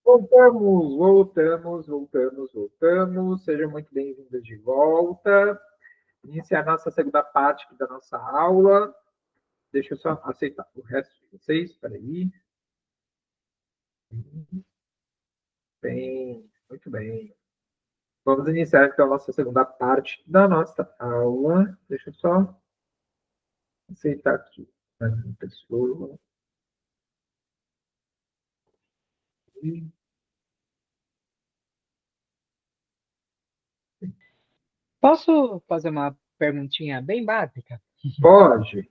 Voltamos. Sejam muito bem-vindos de volta. Iniciar nossa segunda parte aqui da nossa aula. Deixa eu só aceitar o resto de vocês. Espera aí. Bem, muito bem. Vamos iniciar então a nossa segunda parte da nossa aula. Deixa eu só aceitar aqui a pessoa. Posso fazer uma perguntinha bem básica? Pode.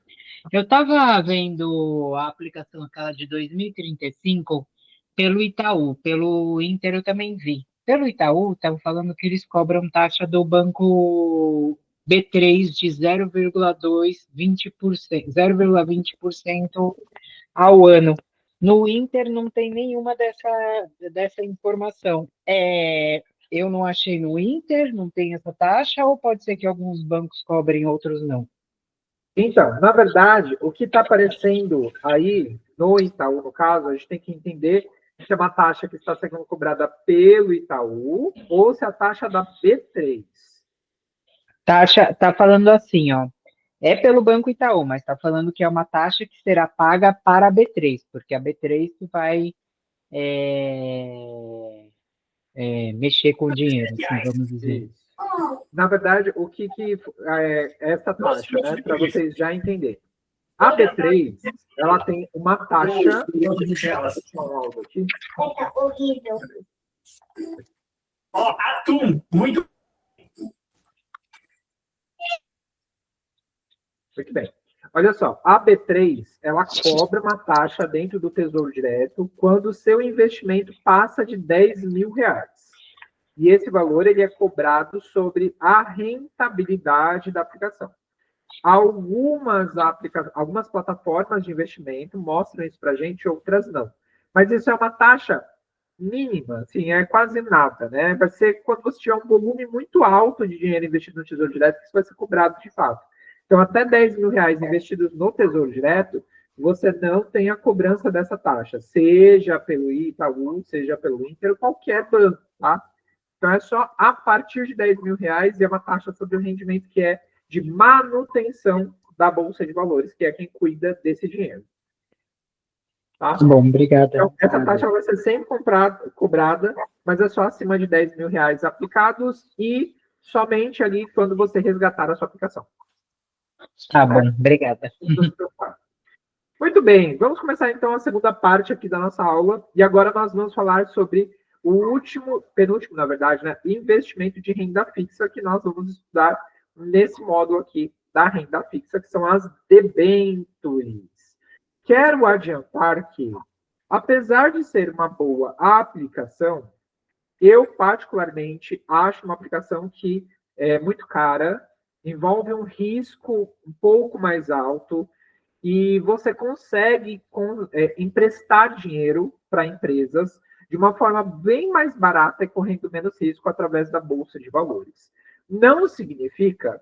Eu estava vendo a aplicação aquela de 2035 pelo Itaú, pelo Inter eu também vi. Pelo Itaú, estavam falando que eles cobram taxa do banco B3 de 0,20%, 0,20% ao ano. No Inter não tem nenhuma dessa informação. Eu não achei no Inter, não tem essa taxa, ou pode ser que alguns bancos cobrem, outros não? Então, na verdade, o que está aparecendo aí no Itaú, no caso, a gente tem que entender se é uma taxa que está sendo cobrada pelo Itaú ou se é a taxa da B3. Taxa, tá falando assim, ó. É pelo Banco Itaú, mas está falando que é uma taxa que será paga para a B3, porque a B3 que vai mexer com o dinheiro, assim, vamos dizer. Isso. Na verdade, o que é essa taxa, né? Para vocês já entenderem. A B3, ela tem uma taxa. Aqui. Horrível. Ó, atum, muito. Muito bem. Olha só, a B3, ela cobra uma taxa dentro do Tesouro Direto quando o seu investimento passa de 10 mil reais. E esse valor ele é cobrado sobre a rentabilidade da aplicação. Algumas plataformas de investimento mostram isso para a gente, outras não. Mas isso é uma taxa mínima, assim, é quase nada, né? Vai ser quando você tiver um volume muito alto de dinheiro investido no Tesouro Direto que isso vai ser cobrado de fato. Então, até 10 mil reais investidos no Tesouro Direto, você não tem a cobrança dessa taxa, seja pelo Itaú, seja pelo Inter, qualquer banco, tá? Então, é só a partir de 10 mil reais e é uma taxa sobre o rendimento que é de manutenção da Bolsa de Valores, que é quem cuida desse dinheiro. Tá? Bom, obrigado. Então, essa taxa vai ser sempre cobrada, mas é só acima de 10 mil reais aplicados e somente ali quando você resgatar a sua aplicação. Tá bom, obrigada. Muito bem, vamos começar então a segunda parte aqui da nossa aula. E agora nós vamos falar sobre o penúltimo, na verdade, né? Investimento de renda fixa, que nós vamos estudar nesse módulo aqui da renda fixa, que são as debêntures. Quero adiantar que, apesar de ser uma boa aplicação, eu particularmente acho uma aplicação que é muito cara, envolve um risco um pouco mais alto, e você consegue emprestar dinheiro para empresas de uma forma bem mais barata e correndo menos risco através da Bolsa de Valores. Não significa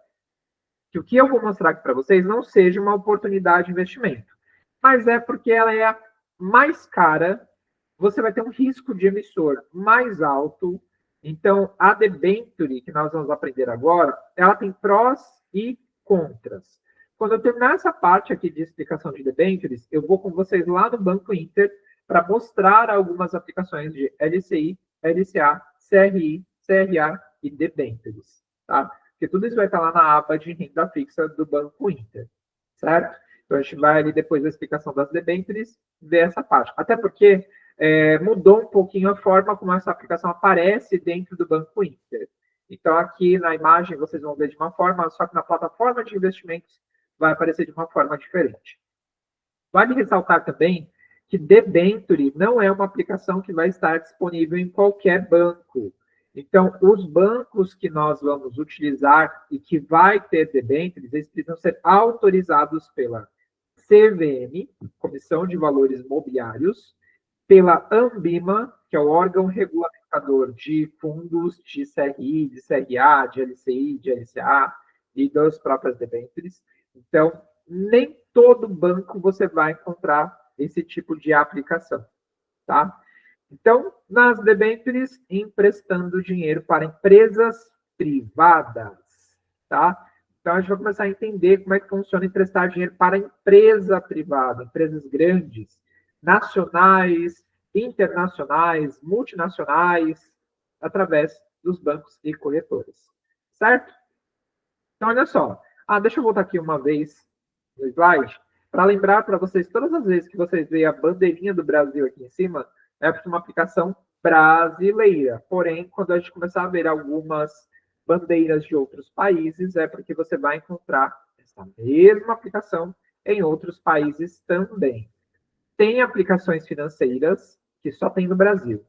que o que eu vou mostrar aqui para vocês não seja uma oportunidade de investimento, mas é porque ela é a mais cara, você vai ter um risco de emissor mais alto. Então, a debenture, que nós vamos aprender agora, ela tem prós e contras. Quando eu terminar essa parte aqui de explicação de debentures, eu vou com vocês lá no Banco Inter para mostrar algumas aplicações de LCI, LCA, CRI, CRA e debentures, tá? Porque tudo isso vai estar lá na aba de renda fixa do Banco Inter, certo? Então, a gente vai ali, depois da explicação das debentures, ver essa parte. Até porque mudou um pouquinho a forma como essa aplicação aparece dentro do Banco Inter. Então, aqui na imagem, vocês vão ver de uma forma, só que na plataforma de investimentos vai aparecer de uma forma diferente. Vale ressaltar também que debenture não é uma aplicação que vai estar disponível em qualquer banco. Então, os bancos que nós vamos utilizar e que vai ter debentures, eles precisam ser autorizados pela CVM, Comissão de Valores Mobiliários, pela Anbima, que é o órgão regulamentador de fundos de CRI, de CRA, de LCI, de LCA e das próprias debêntures. Então, nem todo banco você vai encontrar esse tipo de aplicação, tá? Então, nas debêntures, emprestando dinheiro para empresas privadas, tá? Então, a gente vai começar a entender como é que funciona emprestar dinheiro para empresa privada, empresas grandes, nacionais, internacionais, multinacionais, através dos bancos e corretoras, certo? Então, olha só. Deixa eu voltar aqui uma vez no slide, para lembrar para vocês, todas as vezes que vocês veem a bandeirinha do Brasil aqui em cima, é porque é uma aplicação brasileira. Porém, quando a gente começar a ver algumas bandeiras de outros países, é porque você vai encontrar essa mesma aplicação em outros países também. Tem aplicações financeiras que só tem no Brasil.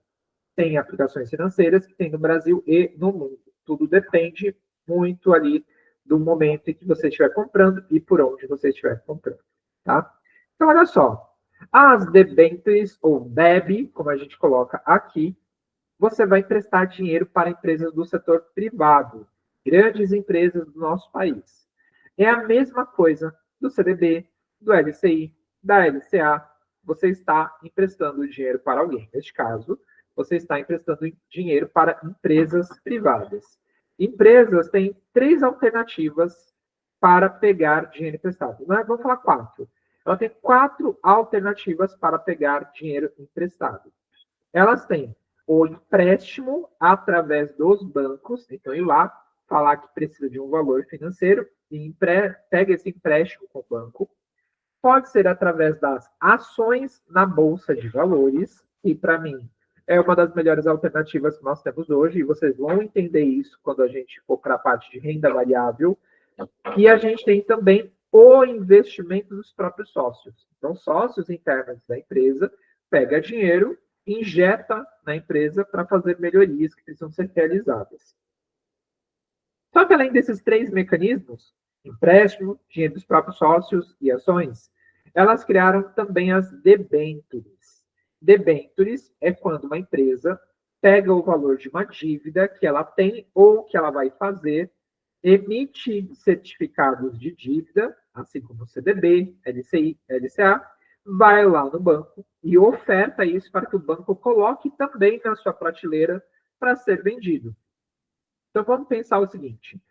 Tem aplicações financeiras que tem no Brasil e no mundo. Tudo depende muito ali do momento em que você estiver comprando e por onde você estiver comprando, tá? Então, olha só. As debêntures, ou DEB, como a gente coloca aqui, você vai emprestar dinheiro para empresas do setor privado, grandes empresas do nosso país. É a mesma coisa do CDB, do LCI, da LCA. Você está emprestando dinheiro para alguém. Neste caso, você está emprestando dinheiro para empresas privadas. Empresas têm 3 alternativas para pegar dinheiro emprestado. Vamos falar 4. Ela tem 4 alternativas para pegar dinheiro emprestado. Elas têm o empréstimo através dos bancos, então ir lá, falar que precisa de um valor financeiro e pega esse empréstimo com o banco. Pode ser através das ações na Bolsa de Valores, e para mim é uma das melhores alternativas que nós temos hoje, e vocês vão entender isso quando a gente for para a parte de renda variável. E a gente tem também o investimento dos próprios sócios. Então, sócios internos da empresa pega dinheiro, injeta na empresa para fazer melhorias que precisam ser realizadas. Só que além desses 3 mecanismos, empréstimo, dinheiro dos próprios sócios e ações, elas criaram também as debêntures. Debêntures é quando uma empresa pega o valor de uma dívida que ela tem ou que ela vai fazer, emite certificados de dívida, assim como CDB, LCI, LCA, vai lá no banco e oferta isso para que o banco coloque também na sua prateleira para ser vendido. Então, vamos pensar o seguinte.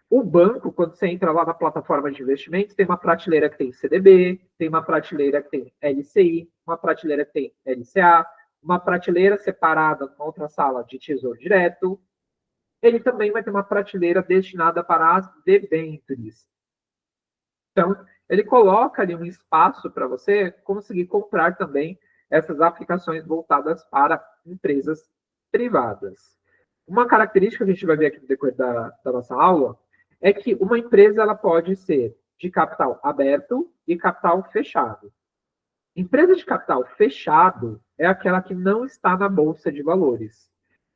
O banco, quando você entra lá na plataforma de investimentos, tem uma prateleira que tem CDB, tem uma prateleira que tem LCI, uma prateleira que tem LCA, uma prateleira separada numa outra sala de tesouro direto. Ele também vai ter uma prateleira destinada para as debêntures. Então, ele coloca ali um espaço para você conseguir comprar também essas aplicações voltadas para empresas privadas. Uma característica que a gente vai ver aqui no decorrer da nossa aula é que uma empresa ela pode ser de capital aberto e capital fechado. Empresa de capital fechado é aquela que não está na Bolsa de Valores.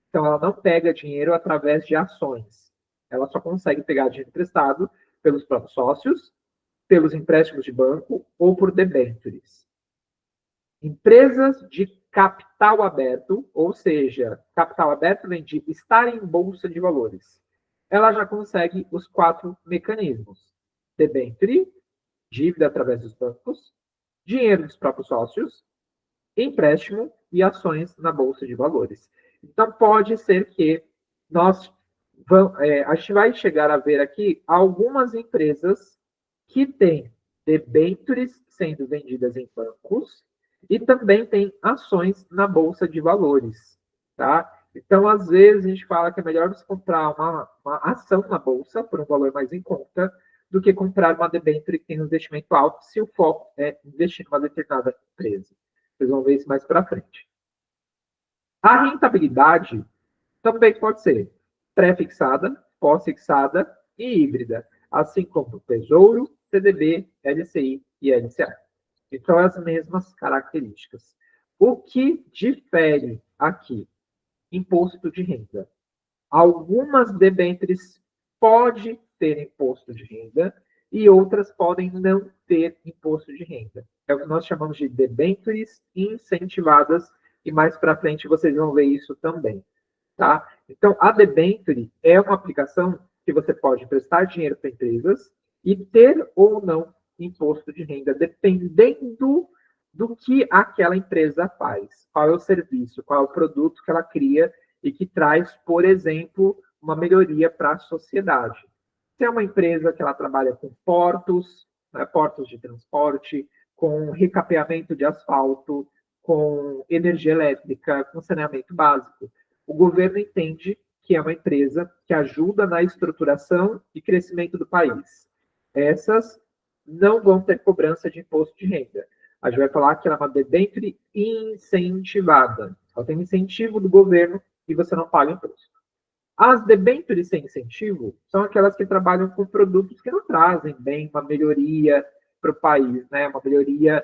Então, ela não pega dinheiro através de ações. Ela só consegue pegar dinheiro emprestado pelos próprios sócios, pelos empréstimos de banco ou por debêntures. Empresas de capital aberto, ou seja, capital aberto vem de estar em Bolsa de Valores. Ela já consegue os 4 mecanismos. Debênture, dívida através dos bancos, dinheiro dos próprios sócios, empréstimo e ações na Bolsa de Valores. Então, pode ser que a gente vai chegar a ver aqui algumas empresas que têm debêntures sendo vendidas em bancos e também tem ações na Bolsa de Valores, tá? Então, às vezes, a gente fala que é melhor você comprar uma ação na Bolsa por um valor mais em conta do que comprar uma debênture que tem um investimento alto se o foco é investir em uma determinada empresa. Vocês vão ver isso mais para frente. A rentabilidade também pode ser pré-fixada, pós-fixada e híbrida, assim como Tesouro, CDB, LCI e LCA. Então, as mesmas características. O que difere aqui? Imposto de renda. Algumas debêntures podem ter imposto de renda e outras podem não ter imposto de renda. É o que nós chamamos de debêntures incentivadas e mais para frente vocês vão ver isso também. Tá? Então, a debênture é uma aplicação que você pode emprestar dinheiro para empresas e ter ou não imposto de renda, dependendo do que aquela empresa faz, qual é o serviço, qual é o produto que ela cria e que traz, por exemplo, uma melhoria para a sociedade. Se é uma empresa que ela trabalha com portos, né, portos de transporte, com recapeamento de asfalto, com energia elétrica, com saneamento básico, o governo entende que é uma empresa que ajuda na estruturação e crescimento do país. Essas não vão ter cobrança de imposto de renda. A gente vai falar que ela é uma debênture incentivada. Ela tem incentivo do governo e você não paga imposto. As debêntures sem incentivo são aquelas que trabalham com produtos que não trazem bem uma melhoria para o país, né? Uma melhoria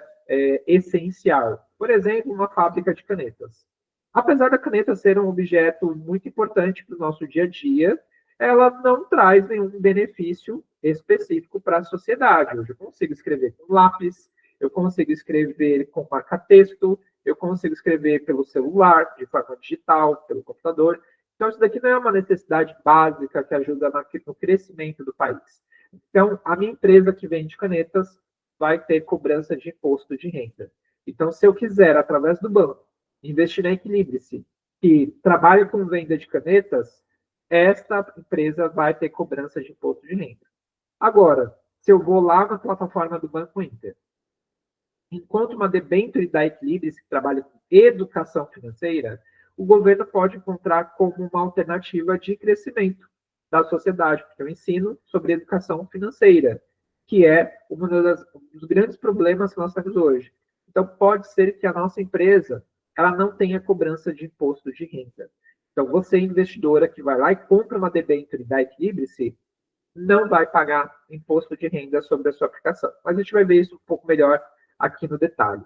essencial. Por exemplo, uma fábrica de canetas. Apesar da caneta ser um objeto muito importante para o nosso dia a dia, ela não traz nenhum benefício específico para a sociedade. Hoje eu consigo escrever com lápis, eu consigo escrever com marca-texto, eu consigo escrever pelo celular, de forma digital, pelo computador. Então, isso daqui não é uma necessidade básica que ajuda no crescimento do país. Então, a minha empresa que vende canetas vai ter cobrança de imposto de renda. Então, se eu quiser, através do banco, investir na Equilibre-se, que trabalha com venda de canetas, esta empresa vai ter cobrança de imposto de renda. Agora, se eu vou lá na plataforma do Banco Inter, enquanto uma debênture da Equilibre-se, que trabalha com educação financeira, o governo pode encontrar como uma alternativa de crescimento da sociedade, porque eu ensino sobre educação financeira, que é um dos grandes problemas que nós temos hoje. Então, pode ser que a nossa empresa ela não tenha cobrança de imposto de renda. Então, você, investidora, que vai lá e compra uma debênture da Equilibre-se, não vai pagar imposto de renda sobre a sua aplicação. Mas a gente vai ver isso um pouco melhor aqui no detalhe.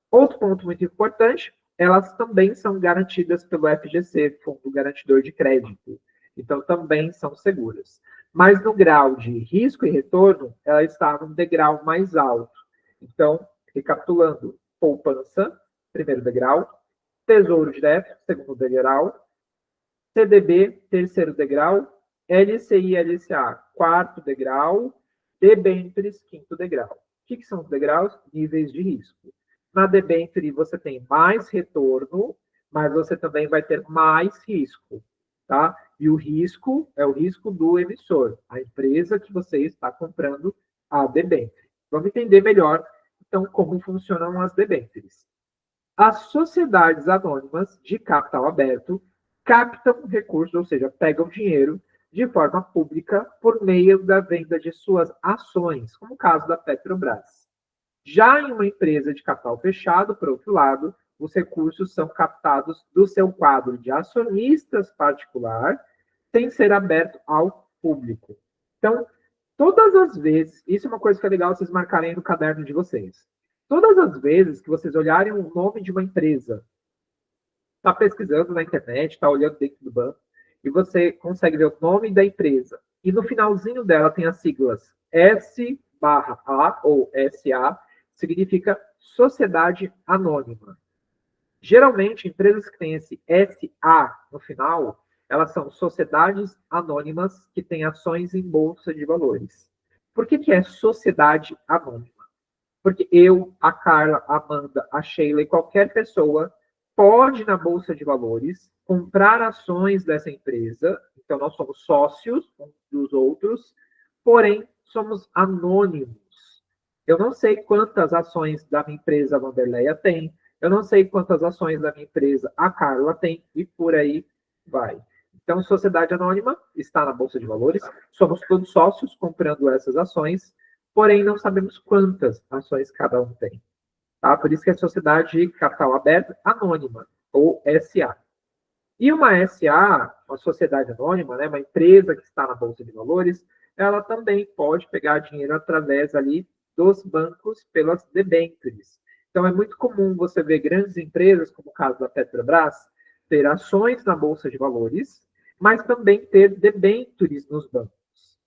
Outro ponto muito importante, elas também são garantidas pelo FGC, Fundo Garantidor de Crédito. Então, também são seguras. Mas no grau de risco e retorno, ela está num degrau mais alto. Então, recapitulando, poupança, primeiro degrau, tesouro direto, segundo degrau, CDB, terceiro degrau, LCI e LCA, quarto degrau, debêntures, quinto degrau. O que são os degraus? Níveis de risco. Na debênture você tem mais retorno, mas você também vai ter mais risco, tá? E o risco é o risco do emissor, a empresa que você está comprando a debênture. Vamos entender melhor, então, como funcionam as debêntures. As sociedades anônimas de capital aberto captam recursos, ou seja, pegam dinheiro de forma pública por meio da venda de suas ações, como o caso da Petrobras. Já em uma empresa de capital fechado, por outro lado, os recursos são captados do seu quadro de acionistas particular, sem ser aberto ao público. Então, todas as vezes, isso é uma coisa que é legal vocês marcarem no caderno de vocês. Todas as vezes que vocês olharem o nome de uma empresa, está pesquisando na internet, está olhando dentro do banco, e você consegue ver o nome da empresa, e no finalzinho dela tem as siglas S/A ou SA, significa Sociedade Anônima. Geralmente, empresas que têm esse SA no final, elas são sociedades anônimas que têm ações em bolsa de valores. Por que é sociedade anônima? Porque eu, a Carla, a Amanda, a Sheila e qualquer pessoa pode, na bolsa de valores, comprar ações dessa empresa. Então, nós somos sócios uns dos outros, porém, somos anônimos. Eu não sei quantas ações da minha empresa a Vanderleia tem, eu não sei quantas ações da minha empresa a Carla tem, e por aí vai. Então, sociedade anônima está na Bolsa de Valores, somos todos sócios comprando essas ações, porém não sabemos quantas ações cada um tem. Tá? Por isso que é Sociedade de Capital Aberto Anônima, ou SA. E uma SA, uma sociedade anônima, né, uma empresa que está na Bolsa de Valores, ela também pode pegar dinheiro através ali dos bancos pelas debêntures. Então, é muito comum você ver grandes empresas, como o caso da Petrobras, ter ações na Bolsa de Valores, mas também ter debêntures nos bancos.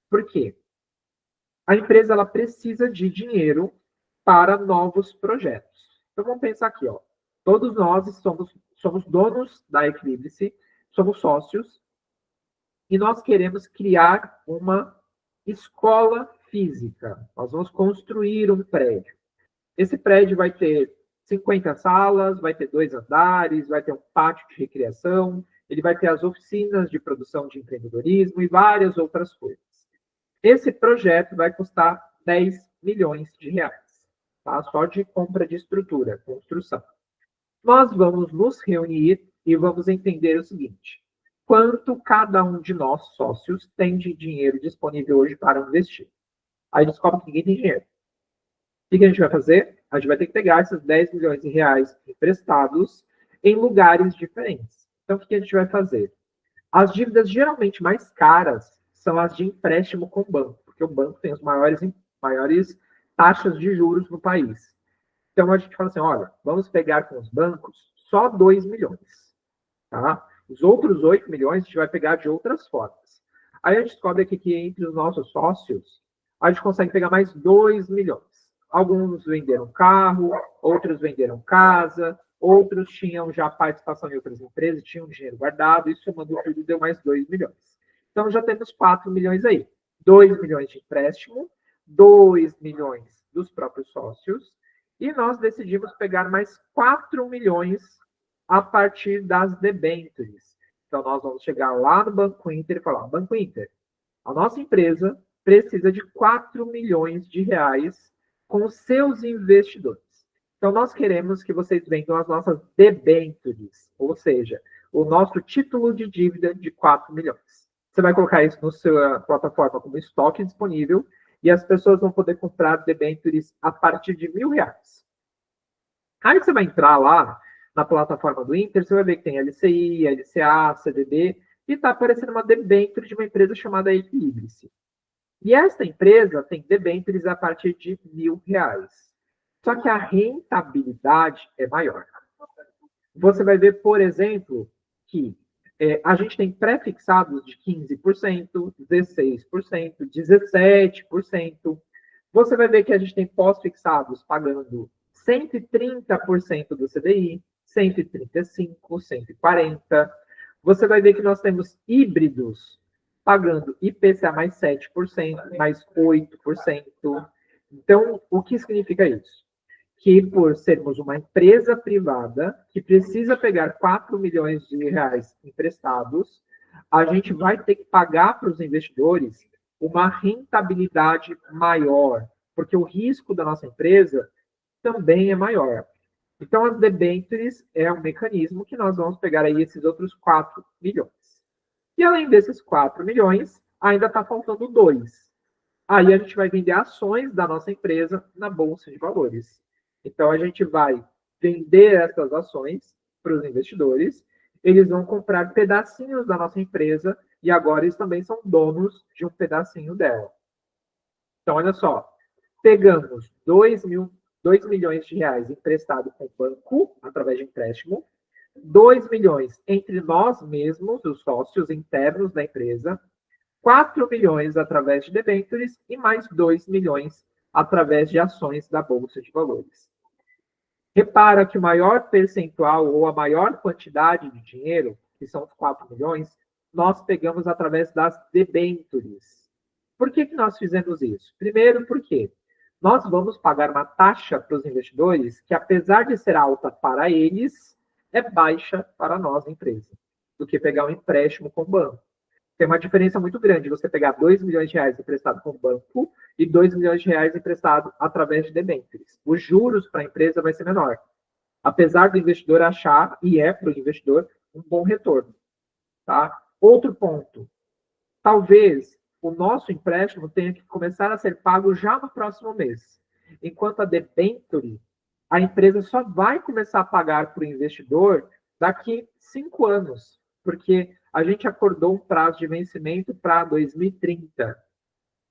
Por quê? A empresa ela precisa de dinheiro para novos projetos. Então, vamos pensar aqui, ó. Todos nós somos donos da Equilibre-se, somos sócios, e nós queremos criar uma escola física. Nós vamos construir um prédio. Esse prédio vai ter 50 salas, vai ter 2 andares, vai ter um pátio de recreação, ele vai ter as oficinas de produção de empreendedorismo e várias outras coisas. Esse projeto vai custar 10 milhões de reais, tá? Só de compra de estrutura, construção. Nós vamos nos reunir e vamos entender o seguinte: quanto cada um de nós, sócios, tem de dinheiro disponível hoje para investir. Aí descobre que ninguém tem dinheiro. O que a gente vai fazer? A gente vai ter que pegar esses 10 milhões de reais emprestados em lugares diferentes. Então, o que a gente vai fazer? As dívidas geralmente mais caras são as de empréstimo com o banco, porque o banco tem as maiores taxas de juros no país. Então, a gente fala assim, olha, vamos pegar com os bancos só 2 milhões. Tá? Os outros 8 milhões a gente vai pegar de outras formas. Aí a gente descobre aqui que entre os nossos sócios, a gente consegue pegar mais 2 milhões. Alguns venderam carro, outros venderam casa, outros tinham já participação em outras empresas, tinham dinheiro guardado, e somando tudo deu mais 2 milhões. Então já temos 4 milhões aí. 2 milhões de empréstimo, 2 milhões dos próprios sócios, e nós decidimos pegar mais 4 milhões a partir das debêntures. Então nós vamos chegar lá no Banco Inter e falar, Banco Inter, a nossa empresa precisa de 4 milhões de reais com os seus investidores. Então, nós queremos que vocês vendam as nossas debêntures, ou seja, o nosso título de dívida de 4 milhões. Você vai colocar isso na sua plataforma como estoque disponível e as pessoas vão poder comprar debêntures a partir de R$1.000. Aí você vai entrar lá na plataforma do Inter, você vai ver que tem LCI, LCA, CDB, e está aparecendo uma debênture de uma empresa chamada Equilibrice. E essa empresa tem debêntures a partir de R$1.000. Só que a rentabilidade é maior. Você vai ver, por exemplo, que a gente tem pré-fixados de 15%, 16%, 17%. Você vai ver que a gente tem pós-fixados pagando 130% do CDI, 135%, 140%. Você vai ver que nós temos híbridos pagando IPCA mais 7%, mais 8%. Então, o que significa isso? Que por sermos uma empresa privada que precisa pegar 4 milhões de reais emprestados, a gente vai ter que pagar para os investidores uma rentabilidade maior, porque o risco da nossa empresa também é maior. Então, as debêntures é um mecanismo que nós vamos pegar aí esses outros 4 milhões. E além desses 4 milhões, ainda está faltando 2. Aí a gente vai vender ações da nossa empresa na Bolsa de Valores. Então, a gente vai vender essas ações para os investidores, eles vão comprar pedacinhos da nossa empresa e agora eles também são donos de um pedacinho dela. Então, olha só, pegamos 2 milhões de reais emprestado com o banco, através de empréstimo, 2 milhões entre nós mesmos, os sócios internos da empresa, 4 milhões através de debêntures e mais 2 milhões através de ações da Bolsa de Valores. Repara que o maior percentual ou a maior quantidade de dinheiro, que são os 4 milhões, nós pegamos através das debêntures. Por que nós fizemos isso? Primeiro, porque nós vamos pagar uma taxa para os investidores que, apesar de ser alta para eles, é baixa para nós, empresa, do que pegar um empréstimo com o banco. Tem uma diferença muito grande você pegar 2 milhões de reais emprestado com o banco e 2 milhões de reais emprestado através de debêntures. Os juros para a empresa vai ser menor. Apesar do investidor achar, e é para o investidor, um bom retorno. Tá? Outro ponto. Talvez o nosso empréstimo tenha que começar a ser pago já no próximo mês. Enquanto a debênture, a empresa só vai começar a pagar para o investidor daqui 5 anos. Porque a gente acordou um prazo de vencimento para 2030.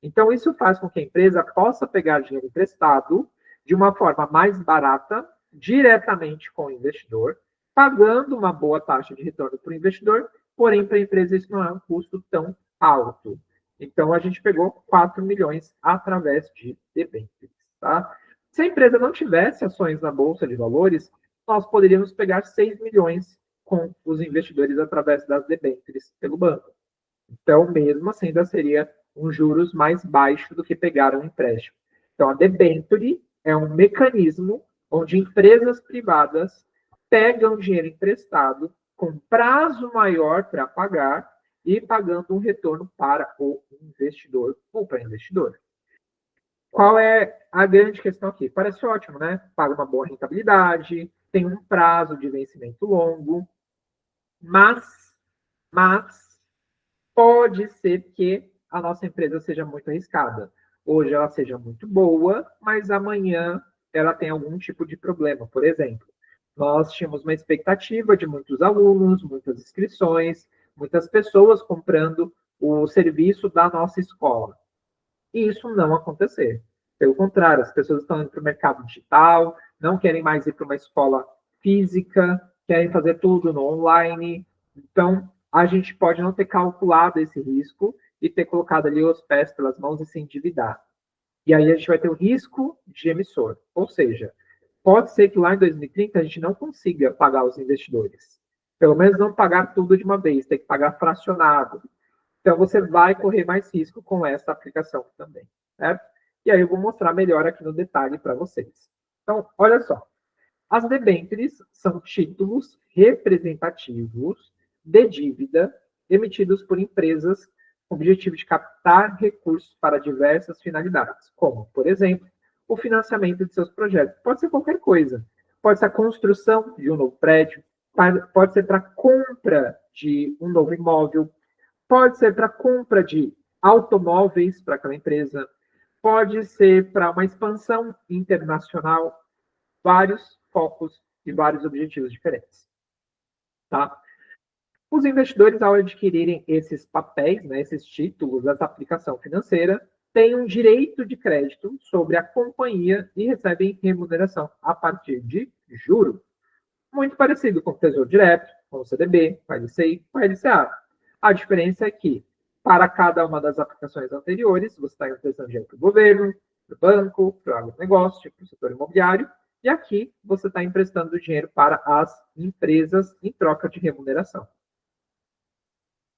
Então, isso faz com que a empresa possa pegar dinheiro emprestado de uma forma mais barata, diretamente com o investidor, pagando uma boa taxa de retorno para o investidor, porém, para a empresa isso não é um custo tão alto. Então, a gente pegou 4 milhões através de debêntures. Tá? Se a empresa não tivesse ações na Bolsa de Valores, nós poderíamos pegar 6 milhões com os investidores através das debêntures pelo banco. Então, mesmo assim, ainda seria um juros mais baixo do que pegar um empréstimo. Então, a debênture É um mecanismo onde empresas privadas pegam dinheiro emprestado com prazo maior para pagar e pagando um retorno para o investidor ou para a investidora. Qual é a grande questão aqui? Parece ótimo, né? Paga uma boa rentabilidade, tem um prazo de vencimento longo, mas pode ser que a nossa empresa seja muito arriscada. Hoje ela seja muito boa, mas amanhã ela tem algum tipo de problema. Por exemplo, nós tínhamos uma expectativa de muitos alunos, muitas inscrições, muitas pessoas comprando o serviço da nossa escola. E isso não acontecer. Pelo contrário, as pessoas estão indo para o mercado digital, não querem mais ir para uma escola física, querem fazer tudo no online. Então, a gente pode não ter calculado esse risco e ter colocado ali os pés pelas mãos e se endividar. E aí a gente vai ter o risco de emissor. Ou seja, pode ser que lá em 2030 a gente não consiga pagar os investidores. Pelo menos não pagar tudo de uma vez, tem que pagar fracionado. Então, você vai correr mais risco com essa aplicação também, certo? E aí eu vou mostrar melhor aqui no detalhe para vocês. Então, olha só. As debêntures são títulos representativos de dívida emitidos por empresas com o objetivo de captar recursos para diversas finalidades, como, por exemplo, o financiamento de seus projetos. Pode ser qualquer coisa. Pode ser a construção de um novo prédio, pode ser para compra de um novo imóvel, pode ser para compra de automóveis para aquela empresa, pode ser para uma expansão internacional, vários focos e vários objetivos diferentes. Tá? Os investidores, ao adquirirem esses papéis, né, esses títulos dessa aplicação financeira, têm um direito de crédito sobre a companhia e recebem remuneração a partir de juro. Muito parecido com o Tesouro Direto, com o CDB, com a LCI, com a LCA. A diferença é que, para cada uma das aplicações anteriores, você está emprestando dinheiro para o governo, para o banco, para o agronegócio, para o setor imobiliário, e aqui você está emprestando dinheiro para as empresas em troca de remuneração.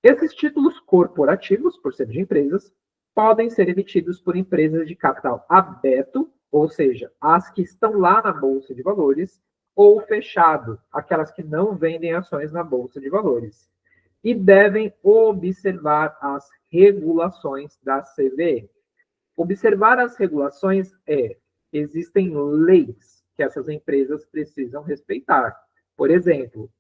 Esses títulos corporativos, por ser de empresas, podem ser emitidos por empresas de capital aberto, ou seja, as que estão lá na Bolsa de Valores, ou fechado, aquelas que não vendem ações na Bolsa de Valores. E devem observar as regulações da CVM. Observar as regulações existem leis que essas empresas precisam respeitar. Por exemplo,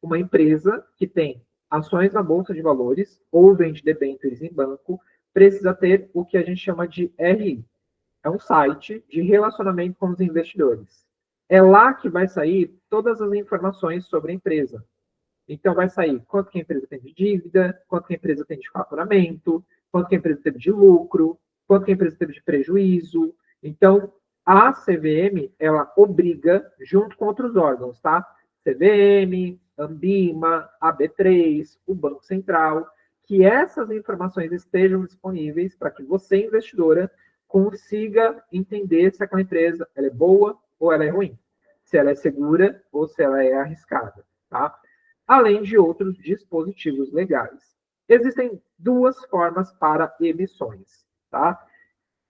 uma empresa que tem ações na Bolsa de Valores ou vende debêntures em banco precisa ter o que a gente chama de RI. É um site de relacionamento com os investidores. É lá que vai sair todas as informações sobre a empresa. Então, vai sair quanto que a empresa tem de dívida, quanto que a empresa tem de faturamento, quanto que a empresa teve de lucro, quanto que a empresa teve de prejuízo. Então, a CVM, ela obriga, junto com outros órgãos, tá? CVM, Ambima, AB3, o Banco Central, que essas informações estejam disponíveis para que você, investidora, consiga entender se aquela empresa ela é boa ou ela é ruim, se ela é segura ou se ela é arriscada, tá? Além de outros dispositivos legais. Existem duas formas para emissões, tá?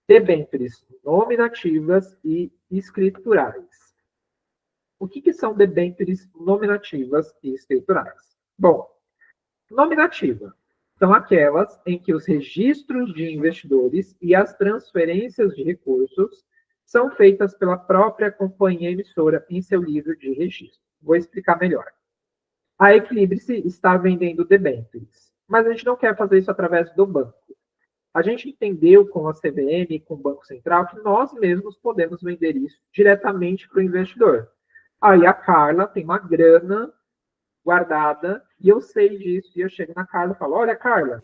Debêntures nominativas e escriturais. O que são debêntures nominativas e escriturais? Bom, nominativa são aquelas em que os registros de investidores e as transferências de recursos são feitas pela própria companhia emissora em seu livro de registro. Vou explicar melhor. A Equilibrice está vendendo debêntures, mas a gente não quer fazer isso através do banco. A gente entendeu com a CVM e com o Banco Central que nós mesmos podemos vender isso diretamente para o investidor. Aí a Carla tem uma grana guardada e eu sei disso. E eu chego na Carla e falo, olha, Carla,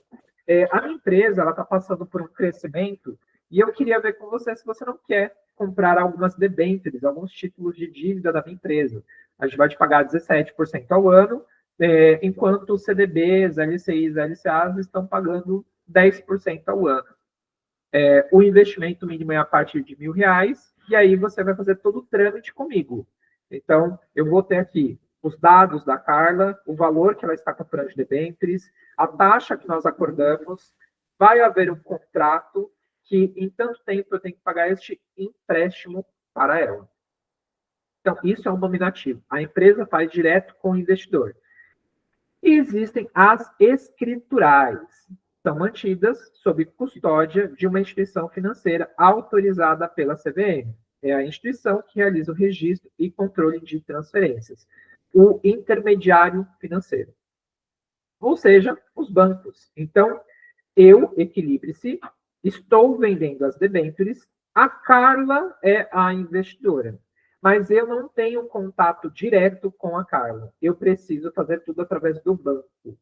a minha empresa está passando por um crescimento e eu queria ver com você se você não quer comprar algumas debêntures, alguns títulos de dívida da minha empresa. A gente vai te pagar 17% ao ano, enquanto os CDBs, LCIs, LCAs estão pagando 10% ao ano. O investimento mínimo é a partir de R$1.000, e aí você vai fazer todo o trâmite comigo. Então, eu vou ter aqui os dados da Carla, o valor que ela está comprando de debêntures, a taxa que nós acordamos, vai haver um contrato que, em tanto tempo, eu tenho que pagar este empréstimo para ela. Então, isso é um nominativo. A empresa faz direto com o investidor. E existem as escriturais. São mantidas sob custódia de uma instituição financeira autorizada pela CVM. É a instituição que realiza o registro e controle de transferências. O intermediário financeiro. Ou seja, os bancos. Então, eu, Equilibre-se, estou vendendo as debêntures, a Carla é a investidora. Mas eu não tenho contato direto com a Carla. Eu preciso fazer tudo através do banco.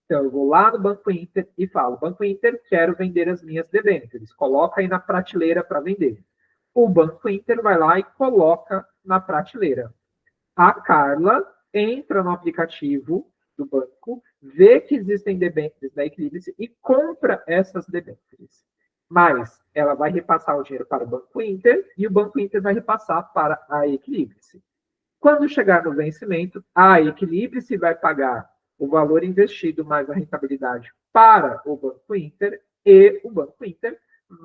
Então, eu vou lá no Banco Inter e falo, Banco Inter, quero vender as minhas debêntures. Coloca aí na prateleira para vender. O Banco Inter vai lá e coloca na prateleira. A Carla entra no aplicativo do banco, vê que existem debêntures da Equilibre e compra essas debêntures. Mas ela vai repassar o dinheiro para o Banco Inter e o Banco Inter vai repassar para a Equilibre-se. Quando chegar no vencimento, a Equilibre-se vai pagar o valor investido mais a rentabilidade para o Banco Inter e o Banco Inter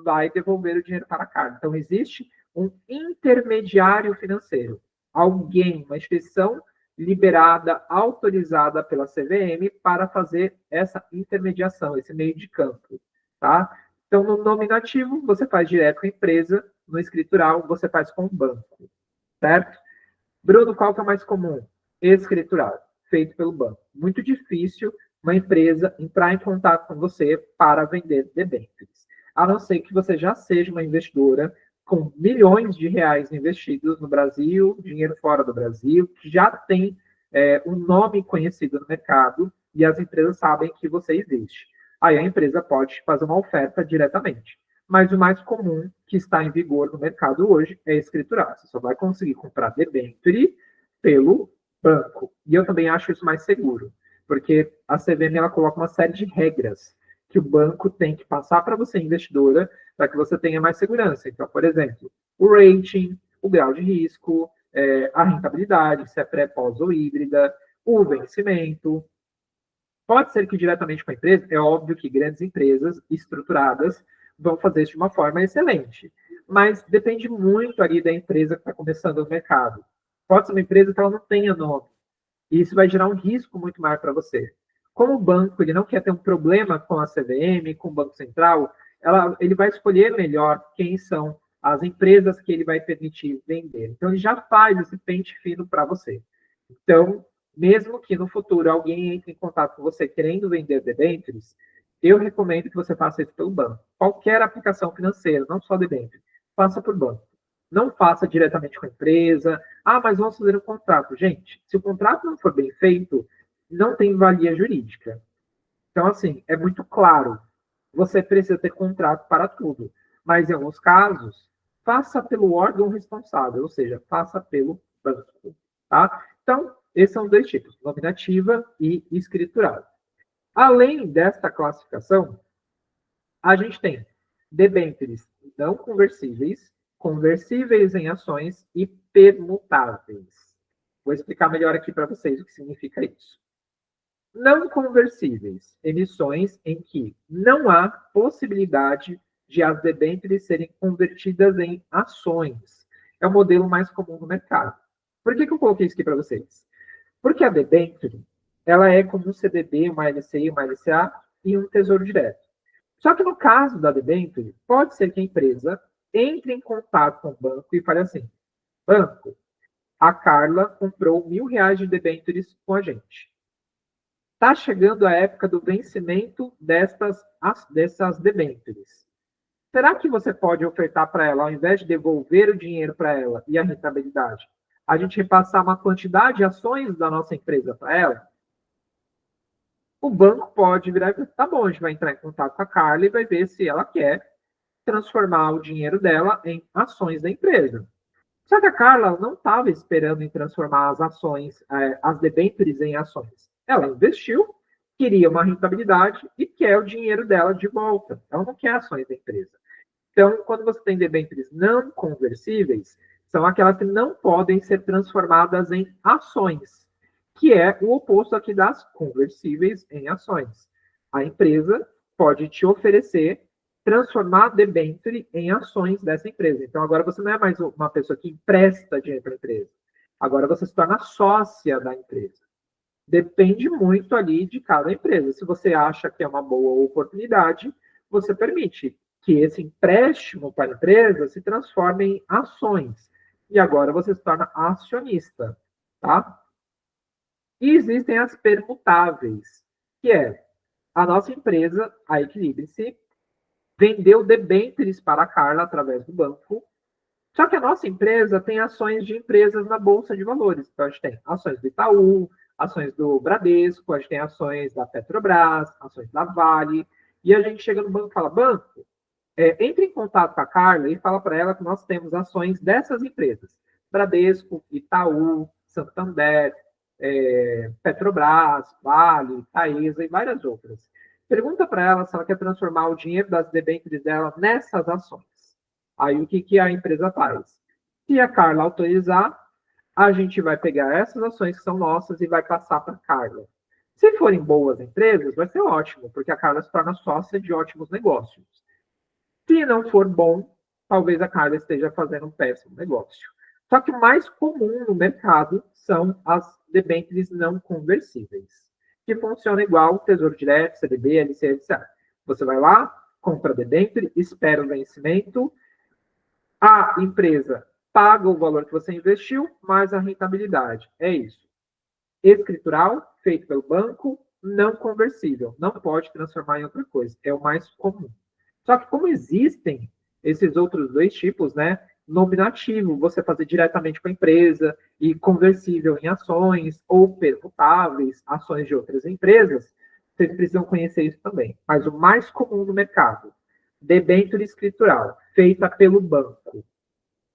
vai devolver o dinheiro para a Carla. Então, existe um intermediário financeiro. Alguém, uma instituição liberada, autorizada pela CVM para fazer essa intermediação, esse meio de campo, tá? Então, no nominativo, você faz direto com a empresa, no escritural, você faz com o banco, certo? Bruno, qual que é o mais comum? Escritural, feito pelo banco. Muito difícil uma empresa entrar em contato com você para vender debêntures. A não ser que você já seja uma investidora com milhões de reais investidos no Brasil, dinheiro fora do Brasil, que já tem um nome conhecido no mercado e as empresas sabem que você existe. Aí a empresa pode fazer uma oferta diretamente. Mas o mais comum que está em vigor no mercado hoje é escriturar. Você só vai conseguir comprar debenture pelo banco. E eu também acho isso mais seguro, porque a CVM ela coloca uma série de regras que o banco tem que passar para você, investidora, para que você tenha mais segurança. Então, por exemplo, o rating, o grau de risco, a rentabilidade, se é pré, pós ou híbrida, o vencimento. Pode ser que diretamente com a empresa, é óbvio que grandes empresas estruturadas vão fazer isso de uma forma excelente. Mas depende muito ali da empresa que está começando no mercado. Pode ser uma empresa que ela não tenha nome. E isso vai gerar um risco muito maior para você. Como o banco ele não quer ter um problema com a CVM, com o Banco Central, ele vai escolher melhor quem são as empresas que ele vai permitir vender. Então, ele já faz esse pente fino para você. Então, mesmo que no futuro alguém entre em contato com você querendo vender debêntures, eu recomendo que você faça isso pelo banco. Qualquer aplicação financeira, não só debênture, faça por banco. Não faça diretamente com a empresa. Ah, mas vamos fazer um contrato. Gente, se o contrato não for bem feito, não tem valia jurídica. Então, assim, é muito claro. Você precisa ter contrato para tudo. Mas, em alguns casos, faça pelo órgão responsável, ou seja, faça pelo banco. Tá? Então, esses são os dois tipos, nominativa e escriturada. Além desta classificação, a gente tem debêntures não conversíveis, conversíveis em ações e permutáveis. Vou explicar melhor aqui para vocês o que significa isso. Não conversíveis, emissões em que não há possibilidade de as debêntures serem convertidas em ações. É o modelo mais comum no mercado. Por que eu coloquei isso aqui para vocês? Porque a debênture, ela é como um CDB, uma LCI, uma LCA e um tesouro direto. Só que no caso da debênture, pode ser que a empresa entre em contato com o banco e fale assim, banco, a Carla comprou R$1.000 de debêntures com a gente. Está chegando a época do vencimento dessas debêntures. Será que você pode ofertar para ela, ao invés de devolver o dinheiro para ela e a rentabilidade, a gente repassar uma quantidade de ações da nossa empresa para ela? O banco pode virar e falar, tá bom, a gente vai entrar em contato com a Carla e vai ver se ela quer transformar o dinheiro dela em ações da empresa. Só que a Carla não estava esperando em transformar as ações, as debêntures em ações. Ela investiu, queria uma rentabilidade e quer o dinheiro dela de volta. Ela não quer ações da empresa. Então, quando você tem debêntures não conversíveis, são aquelas que não podem ser transformadas em ações, que é o oposto aqui das conversíveis em ações. A empresa pode te oferecer transformar a debênture em ações dessa empresa. Então, agora você não é mais uma pessoa que empresta dinheiro para a empresa. Agora você se torna sócia da empresa. Depende muito ali de cada empresa. Se você acha que é uma boa oportunidade, você permite que esse empréstimo para a empresa se transforme em ações. E agora você se torna acionista, tá? E existem as permutáveis, que é a nossa empresa, a Equilibre-se, vendeu debêntures para a Carla através do banco. Só que a nossa empresa tem ações de empresas na Bolsa de Valores. Então, a gente tem ações do Itaú, ações do Bradesco, a gente tem ações da Petrobras, ações da Vale. E a gente chega no banco e fala, banco, entre em contato com a Carla e fala para ela que nós temos ações dessas empresas. Bradesco, Itaú, Santander, Petrobras, Vale, Taesa e várias outras. Pergunta para ela se ela quer transformar o dinheiro das debêntures dela nessas ações. Aí o que a empresa faz? Se a Carla autorizar, a gente vai pegar essas ações que são nossas e vai passar para a Carla. Se forem boas empresas, vai ser ótimo, porque a Carla se torna sócia de ótimos negócios. Se não for bom, talvez a Carla esteja fazendo um péssimo negócio. Só que o mais comum no mercado são as debêntures não conversíveis, que funcionam igual Tesouro Direto, CDB, LCA, etc. Você vai lá, compra a debênture, espera o vencimento, a empresa paga o valor que você investiu, mais a rentabilidade. É isso. Escritural, feito pelo banco, não conversível. Não pode transformar em outra coisa. É o mais comum. Só que como existem esses outros dois tipos, né? Nominativo, você fazer diretamente com a empresa, e conversível em ações, ou permutáveis, ações de outras empresas, vocês precisam conhecer isso também. Mas o mais comum no mercado, debênture escritural, feita pelo banco,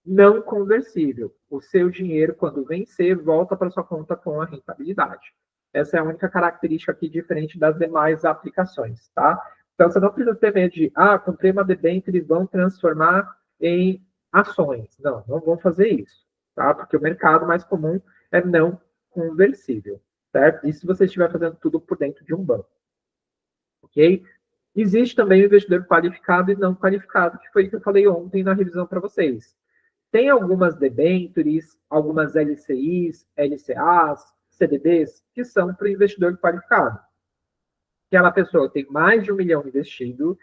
não conversível. O seu dinheiro, quando vencer, volta para sua conta com a rentabilidade. Essa é a única característica aqui diferente das demais aplicações, tá? Então, você não precisa ter medo de, comprei uma debênture e vão transformar em ações. Não, não vão fazer isso, tá? Porque o mercado mais comum é não conversível, certo? E se você estiver fazendo tudo por dentro de um banco, ok? Existe também o investidor qualificado e não qualificado, que foi o que eu falei ontem na revisão para vocês. Tem algumas debêntures, algumas LCIs, LCAs, CDBs, que são para o investidor qualificado. Aquela pessoa que tem mais de 1 milhão investido,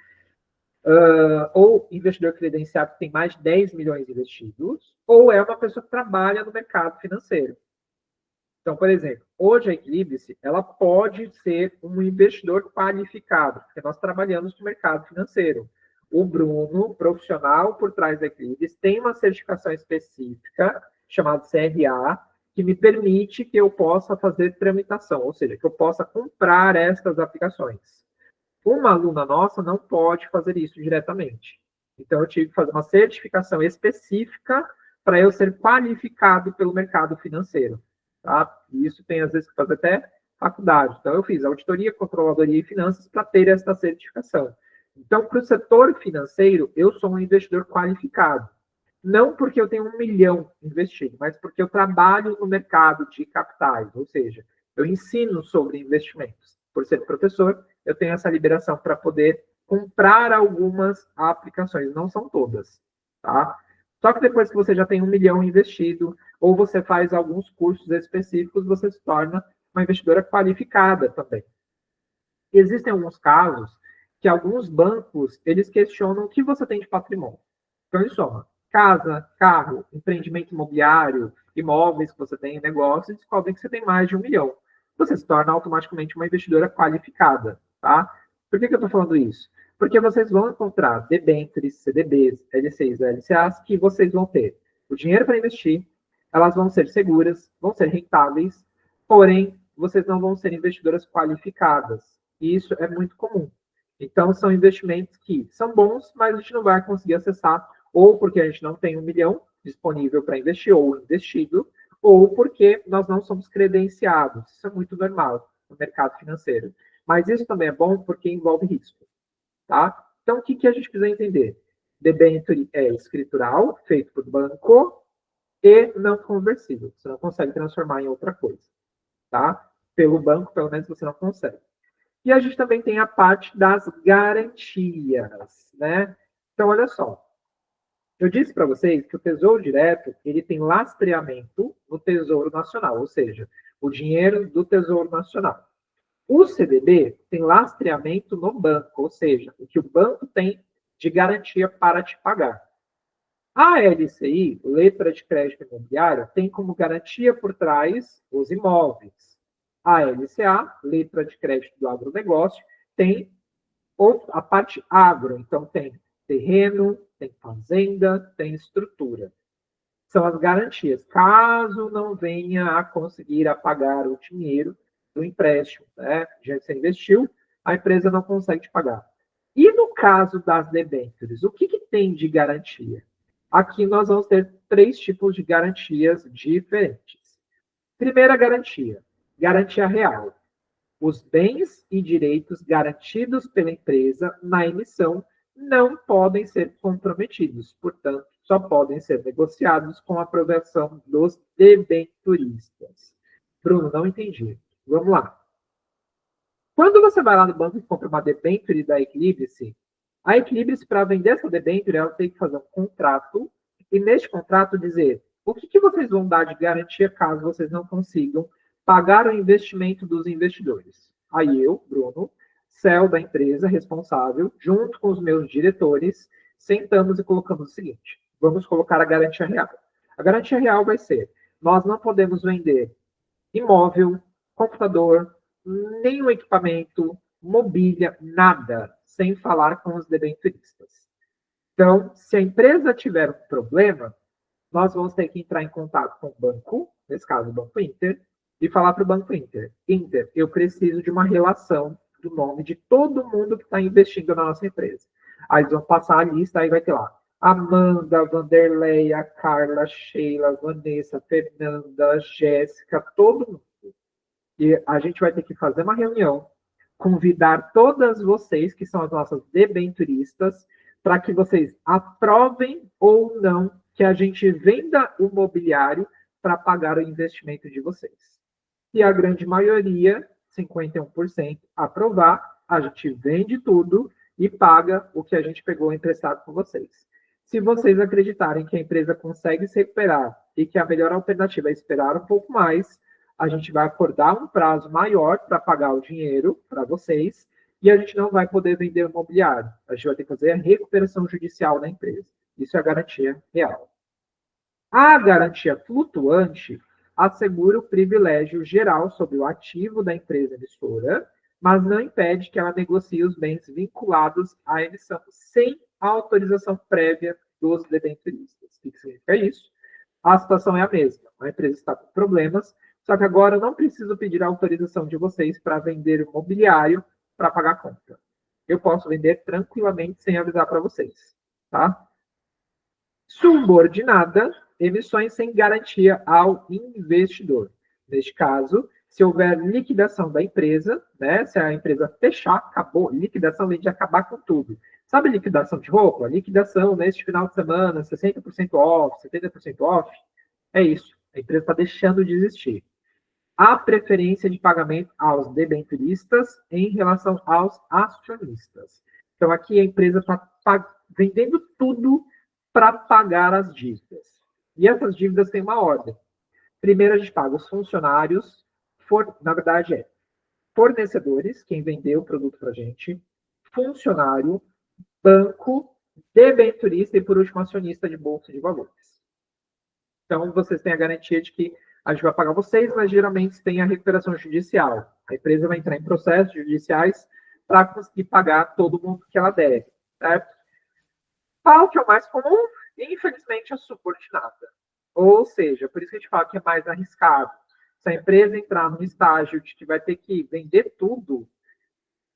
ou investidor credenciado que tem mais de 10 milhões investidos, ou é uma pessoa que trabalha no mercado financeiro. Então, por exemplo, hoje a Equilibre-se, ela pode ser um investidor qualificado, porque nós trabalhamos no mercado financeiro. O Bruno, profissional por trás da Equilibre-se, tem uma certificação específica, chamada CRA, que me permite que eu possa fazer tramitação, ou seja, que eu possa comprar estas aplicações. Uma aluna nossa não pode fazer isso diretamente. Então, eu tive que fazer uma certificação específica para eu ser qualificado pelo mercado financeiro. Tá? E isso tem, às vezes, que fazer até faculdade. Então, eu fiz auditoria, controladoria e finanças para ter essa certificação. Então, para o setor financeiro, eu sou um investidor qualificado. Não porque eu tenho 1 milhão investido, mas porque eu trabalho no mercado de capitais, ou seja, eu ensino sobre investimentos. Por ser professor, eu tenho essa liberação para poder comprar algumas aplicações, não são todas, tá? Só que depois que você já tem 1 milhão investido, ou você faz alguns cursos específicos, você se torna uma investidora qualificada também. Existem alguns casos que alguns bancos, eles questionam o que você tem de patrimônio. Então, em soma, casa, carro, empreendimento imobiliário, imóveis que você tem em negócio, e descobrem que você tem mais de 1 milhão. Você se torna automaticamente uma investidora qualificada, tá? Por que eu estou falando isso? Porque vocês vão encontrar debêntures, CDBs, LCIs, LCAs, que vocês vão ter o dinheiro para investir, elas vão ser seguras, vão ser rentáveis, porém, vocês não vão ser investidoras qualificadas. E isso é muito comum. Então, são investimentos que são bons, mas a gente não vai conseguir acessar, ou porque a gente não tem 1 milhão disponível para investir, ou investido, ou porque nós não somos credenciados. Isso é muito normal no mercado financeiro. Mas isso também é bom porque envolve risco. Tá? Então, o que a gente precisa entender? Debênture é escritural, feito por banco, e não conversível. Você não consegue transformar em outra coisa. Tá? Pelo banco, pelo menos, você não consegue. E a gente também tem a parte das garantias, né? Então, olha só. Eu disse para vocês que o Tesouro Direto, ele tem lastreamento no Tesouro Nacional, ou seja, o dinheiro do Tesouro Nacional. O CDB tem lastreamento no banco, ou seja, o que o banco tem de garantia para te pagar. A LCI, letra de crédito imobiliário, tem como garantia por trás os imóveis. A LCA, letra de crédito do agronegócio, tem a parte agro, então tem terreno, tem fazenda, tem estrutura. São as garantias. Caso não venha a conseguir pagar o dinheiro do empréstimo, né? Já você investiu, a empresa não consegue te pagar. E no caso das debêntures, o que tem de garantia? Aqui nós vamos ter 3 tipos de garantias diferentes. Primeira garantia, garantia real. Os bens e direitos garantidos pela empresa na emissão não podem ser comprometidos, portanto, só podem ser negociados com a aprovação dos debenturistas. Bruno, não entendi. Vamos lá. Quando você vai lá no banco e compra uma debenture da Equilibrice, a Equilibrice, para vender essa debenture, ela tem que fazer um contrato e, neste contrato, dizer o que vocês vão dar de garantia caso vocês não consigam pagar o investimento dos investidores. Aí eu, Bruno, CEO da empresa responsável, junto com os meus diretores, sentamos e colocamos o seguinte: vamos colocar a garantia real. A garantia real vai ser: nós não podemos vender imóvel, computador, nenhum equipamento, mobília, nada, sem falar com os debenturistas. Então, se a empresa tiver um problema, nós vamos ter que entrar em contato com o banco, nesse caso o Banco Inter, e falar para o Banco Inter: Inter, eu preciso de uma relação do nome de todo mundo que está investindo na nossa empresa. Aí eles vão passar a lista, aí vai ter lá Amanda, Vanderleia, Carla, Sheila, Vanessa, Fernanda, Jéssica, todo mundo. E a gente vai ter que fazer uma reunião, convidar todas vocês, que são as nossas debenturistas, para que vocês aprovem ou não que a gente venda o mobiliário para pagar o investimento de vocês. E a grande maioria, 51%, aprovar, a gente vende tudo e paga o que a gente pegou emprestado com vocês. Se vocês acreditarem que a empresa consegue se recuperar e que a melhor alternativa é esperar um pouco mais, a gente vai acordar um prazo maior para pagar o dinheiro para vocês e a gente não vai poder vender o imobiliário. A gente vai ter que fazer a recuperação judicial da empresa. Isso é a garantia real. A garantia flutuante assegura o privilégio geral sobre o ativo da empresa emissora, mas não impede que ela negocie os bens vinculados à emissão sem autorização prévia dos debenturistas. O que significa isso? A situação é a mesma. A empresa está com problemas, só que agora eu não preciso pedir a autorização de vocês para vender o mobiliário para pagar a conta. Eu posso vender tranquilamente sem avisar para vocês, tá? Subordinada, emissões sem garantia ao investidor. Neste caso, se houver liquidação da empresa, né, se a empresa fechar, acabou, liquidação além de acabar com tudo. Sabe liquidação de roupa? Liquidação neste final de semana, 60% off, 70% off. É isso. A empresa está deixando de existir. Há preferência de pagamento aos debenturistas em relação aos acionistas. Então, aqui a empresa está vendendo tudo para pagar as dívidas. E essas dívidas têm uma ordem. Primeiro, a gente paga os funcionários, na verdade fornecedores, quem vendeu o produto para a gente, funcionário, banco, debenturista e, por último, acionista de bolsa de valores. Então, vocês têm a garantia de que a gente vai pagar vocês, mas geralmente tem a recuperação judicial. A empresa vai entrar em processos judiciais para conseguir pagar todo mundo que ela deve, certo? Qual que é o mais comum? Infelizmente, a subordinada. Ou seja, por isso que a gente fala que é mais arriscado. Se a empresa entrar num estágio de que vai ter que vender tudo,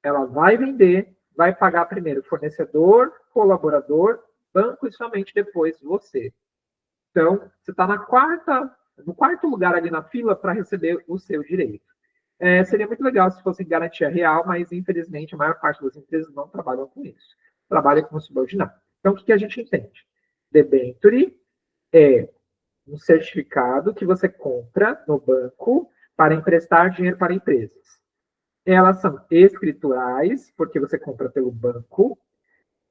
ela vai vender, vai pagar primeiro fornecedor, colaborador, banco e somente depois você. Então, você está no quarto lugar ali na fila para receber o seu direito. Seria muito legal se fosse garantia real, mas infelizmente a maior parte das empresas não trabalham com isso. Trabalham com subordinado. Então, o que a gente entende? Debenture é um certificado que você compra no banco para emprestar dinheiro para empresas. Elas são escriturais, porque você compra pelo banco.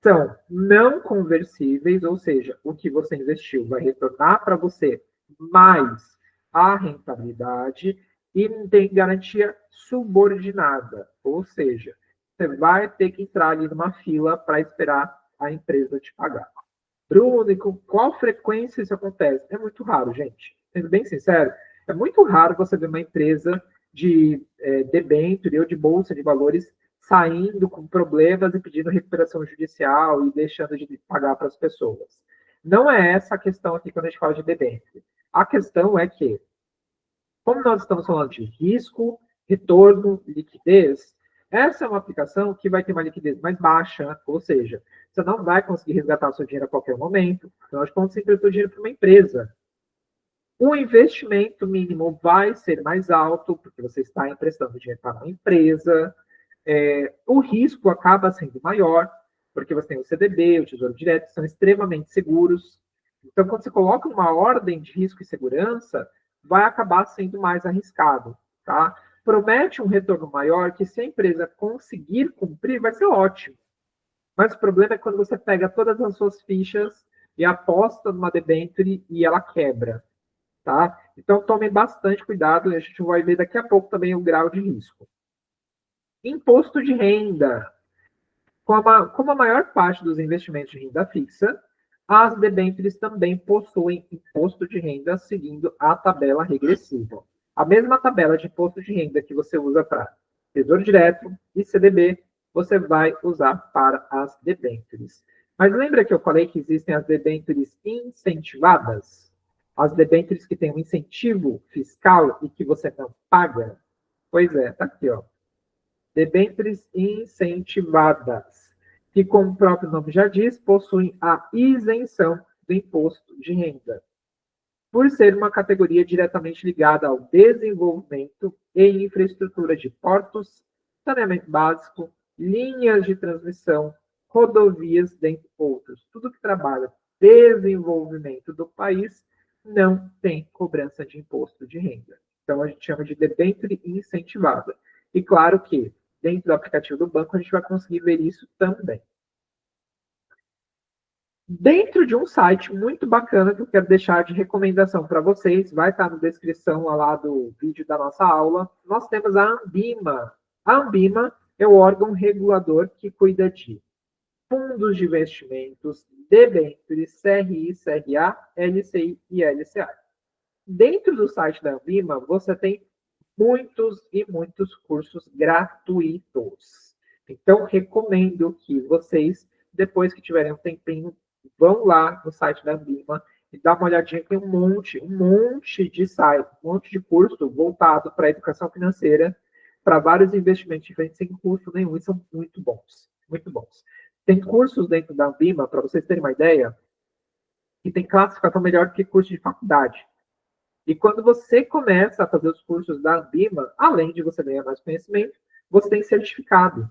São não conversíveis, ou seja, o que você investiu vai retornar para você mais a rentabilidade e não tem garantia subordinada, ou seja, você vai ter que entrar ali numa fila para esperar a empresa te pagar. Bruno, e com qual frequência isso acontece? É muito raro, gente. Sendo bem sincero, é muito raro você ver uma empresa de debênture ou de bolsa de valores saindo com problemas e pedindo recuperação judicial e deixando de pagar para as pessoas. Não é essa a questão aqui quando a gente fala de debênture. A questão é que, como nós estamos falando de risco, retorno, liquidez, essa é uma aplicação que vai ter uma liquidez mais baixa, ou seja, você não vai conseguir resgatar o seu dinheiro a qualquer momento, afinal de contas, você emprestou dinheiro para uma empresa. O investimento mínimo vai ser mais alto, porque você está emprestando dinheiro para uma empresa. O risco acaba sendo maior, porque você tem o CDB, o Tesouro Direto, que são extremamente seguros. Então, quando você coloca uma ordem de risco e segurança, vai acabar sendo mais arriscado, tá? Promete um retorno maior que, se a empresa conseguir cumprir, vai ser ótimo. Mas o problema é quando você pega todas as suas fichas e aposta numa debênture e ela quebra, tá? Então, tome bastante cuidado, e a gente vai ver daqui a pouco também o grau de risco. Imposto de renda. Como a maior parte dos investimentos de renda fixa, as debêntures também possuem imposto de renda seguindo a tabela regressiva. A mesma tabela de imposto de renda que você usa para Tesouro Direto e CDB, você vai usar para as debêntures. Mas lembra que eu falei que existem as debêntures incentivadas? As debêntures que têm um incentivo fiscal e que você não paga? Pois é, tá aqui, ó. Debêntures incentivadas, que, como o próprio nome já diz, possuem a isenção do imposto de renda, por ser uma categoria diretamente ligada ao desenvolvimento e infraestrutura de portos, saneamento básico, linhas de transmissão, rodovias, dentre outros. Tudo que trabalha desenvolvimento do país não tem cobrança de imposto de renda. Então, a gente chama de debênture incentivada. E claro que, dentro do aplicativo do banco, a gente vai conseguir ver isso também. Dentro de um site muito bacana que eu quero deixar de recomendação para vocês, vai estar na descrição lá do vídeo da nossa aula, nós temos a Ambima. A Ambima é o órgão regulador que cuida de fundos de investimentos, debêntures, CRI, CRA, LCI e LCA. Dentro do site da Ambima, você tem muitos e muitos cursos gratuitos. Então, recomendo que vocês, depois que tiverem um tempinho, vão lá no site da Ambima e dá uma olhadinha, tem um monte de site, um monte de curso voltado para a educação financeira, para vários investimentos diferentes, sem custo nenhum, e são muito bons, muito bons. Tem cursos dentro da Ambima, para vocês terem uma ideia, que tem classificação melhor que curso de faculdade. E quando você começa a fazer os cursos da Ambima, além de você ganhar mais conhecimento, você tem certificado.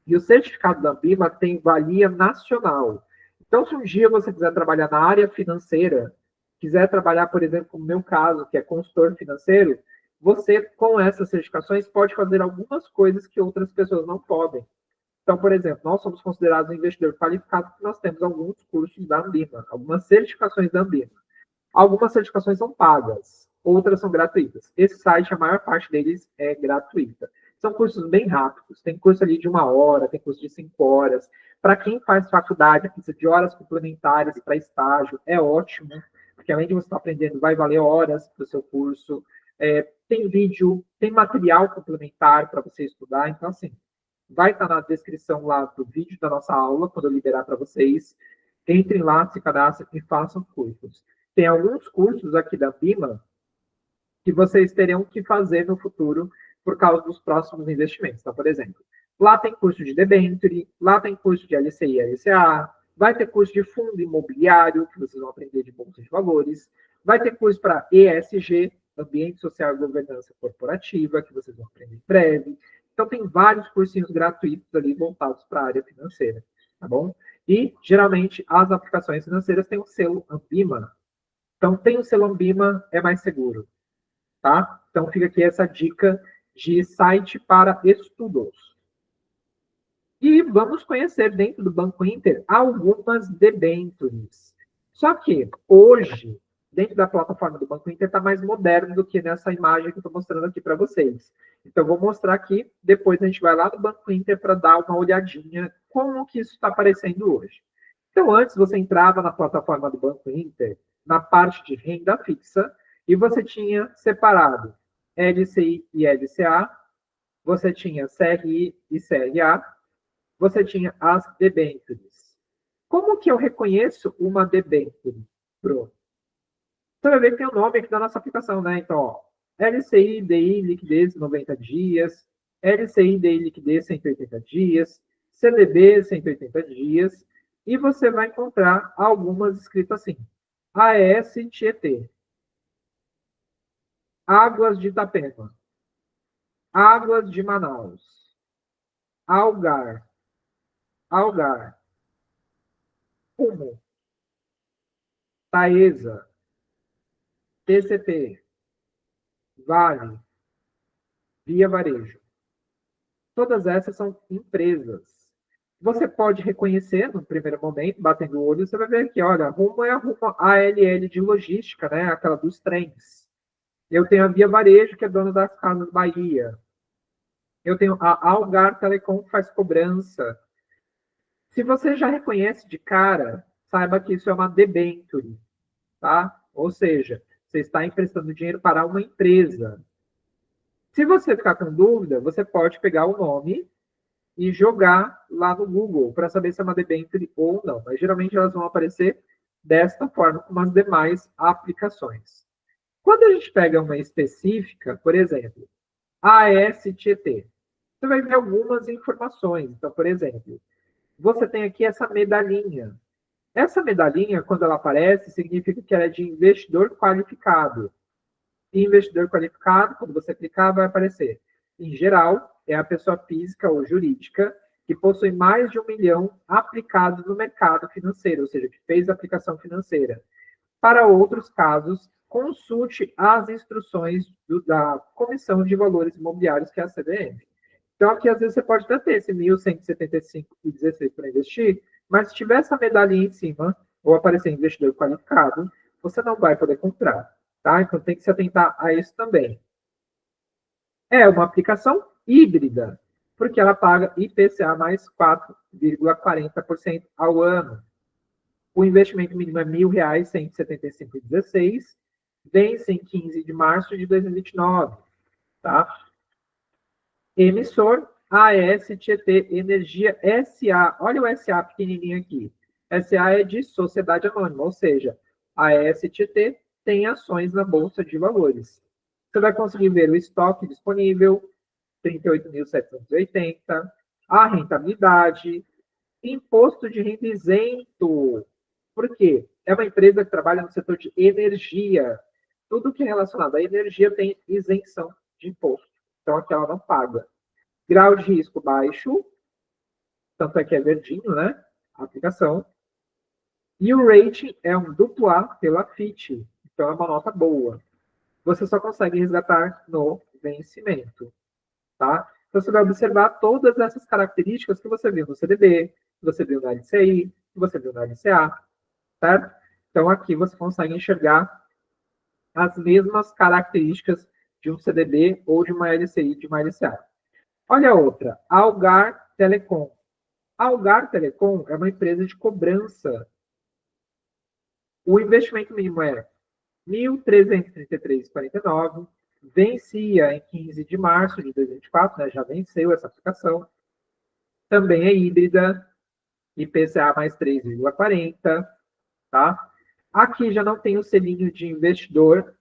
E o certificado da Ambima tem valia nacional. Então, se um dia você quiser trabalhar na área financeira, quiser trabalhar, por exemplo, no meu caso, que é consultor financeiro, você, com essas certificações, pode fazer algumas coisas que outras pessoas não podem. Então, por exemplo, nós somos considerados um investidor qualificado porque nós temos alguns cursos da Ambima, algumas certificações da Ambima. Algumas certificações são pagas, outras são gratuitas. Esse site, a maior parte deles é gratuita. São cursos bem rápidos. Tem curso ali de 1 hora, tem curso de 5 horas. Para quem faz faculdade, precisa de horas complementares para estágio, é ótimo, porque além de você estar aprendendo, vai valer horas para o seu curso. Tem vídeo, tem material complementar para você estudar. Então, assim, vai estar na descrição lá do vídeo da nossa aula, quando eu liberar para vocês. Entrem lá, se cadastrem e façam cursos. Tem alguns cursos aqui da Ambima que vocês terão que fazer no futuro por causa dos próximos investimentos. Então, por exemplo, lá tem curso de debênture, lá tem curso de LCI e LCA, vai ter curso de fundo imobiliário, que vocês vão aprender de bolsa de valores, vai ter curso para ESG, Ambiente Social e Governança Corporativa, que vocês vão aprender em breve. Então, tem vários cursinhos gratuitos ali voltados para a área financeira, tá bom? E, geralmente, as aplicações financeiras têm o selo Ambima. Então, tem o selo Ambima, é mais seguro, tá? Então, fica aqui essa dica de site para estudos. E vamos conhecer dentro do Banco Inter algumas debêntures. Só que hoje, dentro da plataforma do Banco Inter, está mais moderno do que nessa imagem que eu estou mostrando aqui para vocês. Então, vou mostrar aqui, depois a gente vai lá no Banco Inter para dar uma olhadinha como que isso está aparecendo hoje. Então, antes você entrava na plataforma do Banco Inter, na parte de renda fixa, e você tinha separado LCI e LCA, você tinha CRI e CRA, você tinha as debêntures. Como que eu reconheço uma debênture, Bruno? Você vai ver que tem o nome aqui da nossa aplicação, né? Então, ó, LCI, DI, liquidez 90 dias, LCI, DI, liquidez 180 dias, CDB 180 dias, e você vai encontrar algumas escritas assim. AES Tietê, Águas de Itapema, Águas de Manaus, Algar, Rumo, Taesa, TCP, Vale, Via Varejo. Todas essas são empresas. Você pode reconhecer no primeiro momento, batendo o olho, você vai ver que, olha, Rumo é a Rumo ALL de logística, né? Aquela dos trens. Eu tenho a Via Varejo, que é dona das Casas Bahia. Eu tenho a Algar Telecom, que faz cobrança. Se você já reconhece de cara, saiba que isso é uma debênture, tá? Ou seja, você está emprestando dinheiro para uma empresa. Se você ficar com dúvida, você pode pegar o nome e jogar lá no Google para saber se é uma debênture ou não. Mas geralmente elas vão aparecer desta forma, como as demais aplicações. Quando a gente pega uma específica, por exemplo, ASTT, você vai ver algumas informações. Então, por exemplo, você tem aqui essa medalhinha. Essa medalhinha, quando ela aparece, significa que ela é de investidor qualificado. E investidor qualificado, quando você clicar, vai aparecer. Em geral, é a pessoa física ou jurídica que possui mais de 1 milhão aplicados no mercado financeiro, ou seja, que fez aplicação financeira. Para outros casos, consulte as instruções da Comissão de Valores Imobiliários, que é a CVM. Então, aqui, às vezes, você pode até ter esse 1.175,16 para investir, mas se tiver essa medalhinha em cima, ou aparecer investidor qualificado, você não vai poder comprar. Tá? Então, tem que se atentar a isso também. É uma aplicação híbrida, porque ela paga IPCA mais 4,40% ao ano. O investimento mínimo é R$ 1.175,16, vence em 15 de março de 2029. Tá? Emissor AES Tietê Energia SA. Olha o SA pequenininho aqui. SA é de sociedade anônima, ou seja, a AES Tietê tem ações na Bolsa de Valores. Você vai conseguir ver o estoque disponível, 38.780, a rentabilidade, imposto de renda isento. Por quê? É uma empresa que trabalha no setor de energia. Tudo que é relacionado à energia tem isenção de imposto. Então, aqui ela não paga. Grau de risco baixo, tanto é que é verdinho, né? A aplicação. E o rating é um AA pela Fitch. Então, é uma nota boa. Você só consegue resgatar no vencimento. Tá? Então, você vai observar todas essas características que você viu no CDB, que você viu na LCI, que você viu na LCA. Certo? Então, aqui você consegue enxergar as mesmas características de um CDB ou de uma LCI, de uma LCA. Olha a outra, Algar Telecom. Algar Telecom é uma empresa de cobrança. O investimento mínimo é R$ 1.333,49, vencia em 15 de março de 2024, né? Já venceu essa aplicação. Também é híbrida, IPCA mais 3,40, tá? Aqui já não tem o selinho de investidor.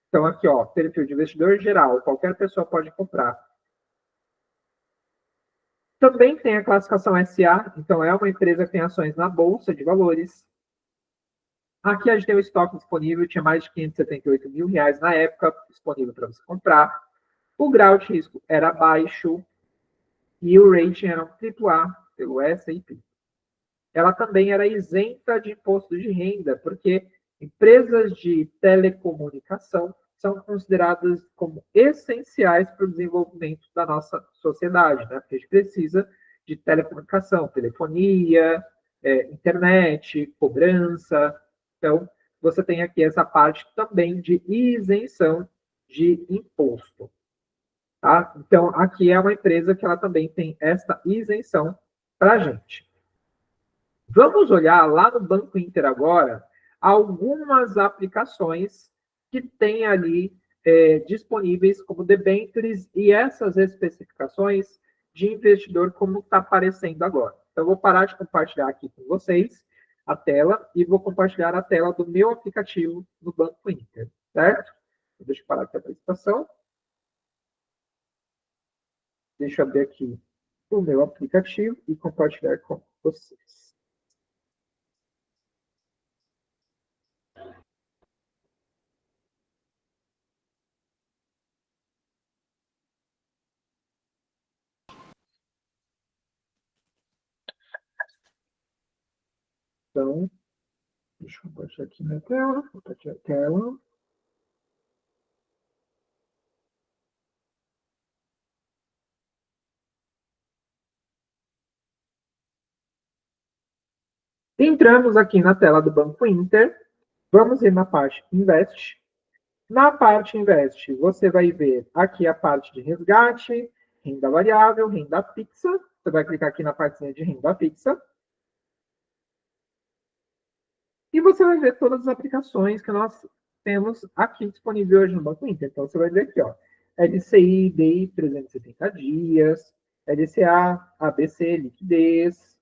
Então, aqui, ó, perfil de investidor geral, qualquer pessoa pode comprar. Também tem a classificação SA, então é uma empresa que tem ações na Bolsa de Valores. Aqui a gente tem o estoque disponível, tinha mais de R$ 578 mil na época, disponível para você comprar. O grau de risco era baixo e o rating era um AAA pelo S&P. Ela também era isenta de imposto de renda, porque empresas de telecomunicação são consideradas como essenciais para o desenvolvimento da nossa sociedade, né? Porque a gente precisa de telecomunicação, telefonia, internet, cobrança. Então, você tem aqui essa parte também de isenção de imposto. Tá? Então, aqui é uma empresa que ela também tem essa isenção para a gente. Vamos olhar lá no Banco Inter agora algumas aplicações que tem ali disponíveis como debêntures e essas especificações de investidor como está aparecendo agora. Então, eu vou parar de compartilhar aqui com vocês a tela e vou compartilhar a tela do meu aplicativo no Banco Inter, certo? Deixa eu parar aqui a apresentação. Deixa eu abrir aqui o meu aplicativo e compartilhar com vocês. Então, deixa eu compartilhar aqui na tela. Compartilhar a tela. Entramos aqui na tela do Banco Inter. Vamos ir na parte Invest. Na parte Invest, você vai ver aqui a parte de resgate, renda variável, renda fixa. Você vai clicar aqui na partezinha de renda fixa. E você vai ver todas as aplicações que nós temos aqui disponível hoje no Banco Inter. Então, você vai ver aqui, ó, LCI, DI, 370 dias, LCA, ABC, liquidez,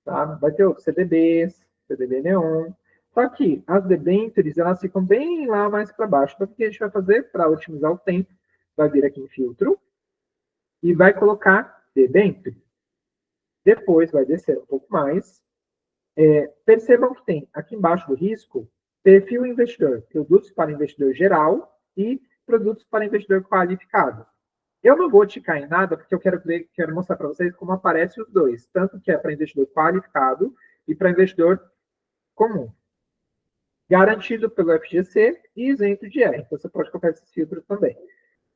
tá? Vai ter outros CDBs, CDB Neon. Só que as debêntures, elas ficam bem lá mais para baixo. Então, o que a gente vai fazer para otimizar o tempo? Vai vir aqui em filtro e vai colocar debênture. Depois vai descer um pouco mais. Percebam que tem aqui embaixo do risco, perfil investidor, produtos para investidor geral e produtos para investidor qualificado. Eu não vou ticar em nada, porque eu quero mostrar para vocês como aparecem os dois, tanto que é para investidor qualificado e para investidor comum. Garantido pelo FGC e isento de R. Então, você pode colocar esses filtros também.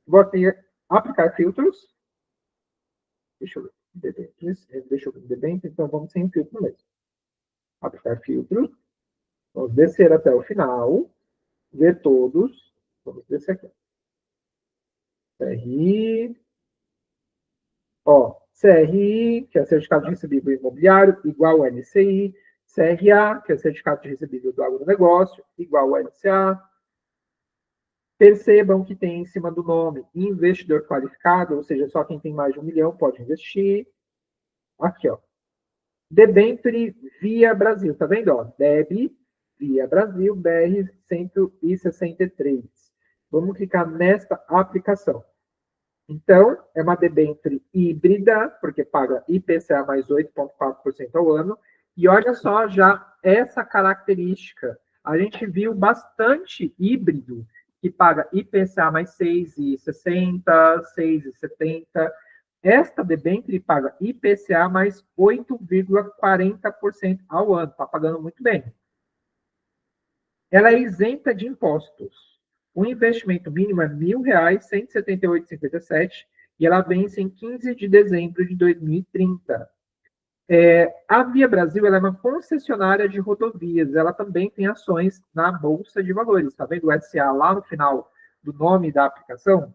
Vou aqui aplicar filtros. Deixa eu ver. Então, vamos sem filtro mesmo. Aplicar filtro. Vamos descer até o final. Ver todos. Vamos descer aqui. CRI. Ó, CRI, que é certificado de recebível imobiliário, igual ao LCI. CRA, que é certificado de recebível do agronegócio, igual ao LCA. Percebam que tem em cima do nome investidor qualificado, ou seja, só quem tem mais de 1 milhão pode investir. Aqui, ó. Debenture via Brasil, tá vendo? Ó, DEB via Brasil, BR 163. Vamos clicar nesta aplicação. Então, é uma debenture híbrida, porque paga IPCA mais 8,4% ao ano. E olha só já essa característica. A gente viu bastante híbrido que paga IPCA mais 6,60, 6,70. Esta debenture paga IPCA mais 8,40% ao ano. Está pagando muito bem. Ela é isenta de impostos. O investimento mínimo é R$ 1.000, 178,57, e ela vence em 15 de dezembro de 2030. A Via Brasil ela é uma concessionária de rodovias, ela também tem ações na Bolsa de Valores. Está vendo o SA lá no final do nome da aplicação?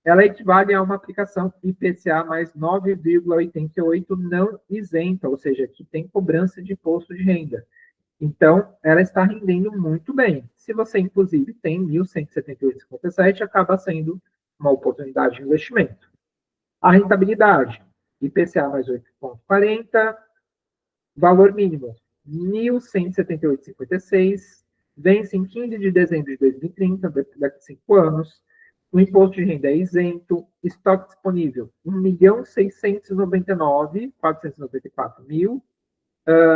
Ela equivale a uma aplicação IPCA mais 9,88 não isenta, ou seja, que tem cobrança de imposto de renda. Então, ela está rendendo muito bem. Se você, inclusive, tem 1.178,57, acaba sendo uma oportunidade de investimento. A rentabilidade, IPCA mais 8,40, valor mínimo, 1.178,56, vence em 15 de dezembro de 2030, daqui a 5 anos. O imposto de renda é isento, estoque disponível, 1.699.494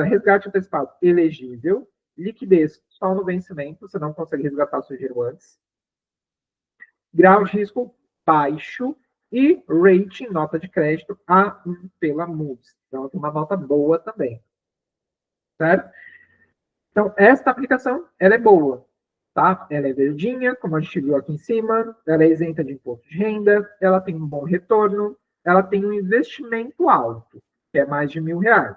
resgate antecipado elegível, liquidez só no vencimento, você não consegue resgatar seu dinheiro antes. Grau de risco baixo e rating, nota de crédito, A1 pela Moody's. Então, tem uma nota boa também. Certo? Então, esta aplicação, ela é boa. tá? Ela é verdinha, como a gente viu aqui em cima, ela é isenta de imposto de renda, ela tem um bom retorno, ela tem um investimento alto, que é mais de R$ 1.000,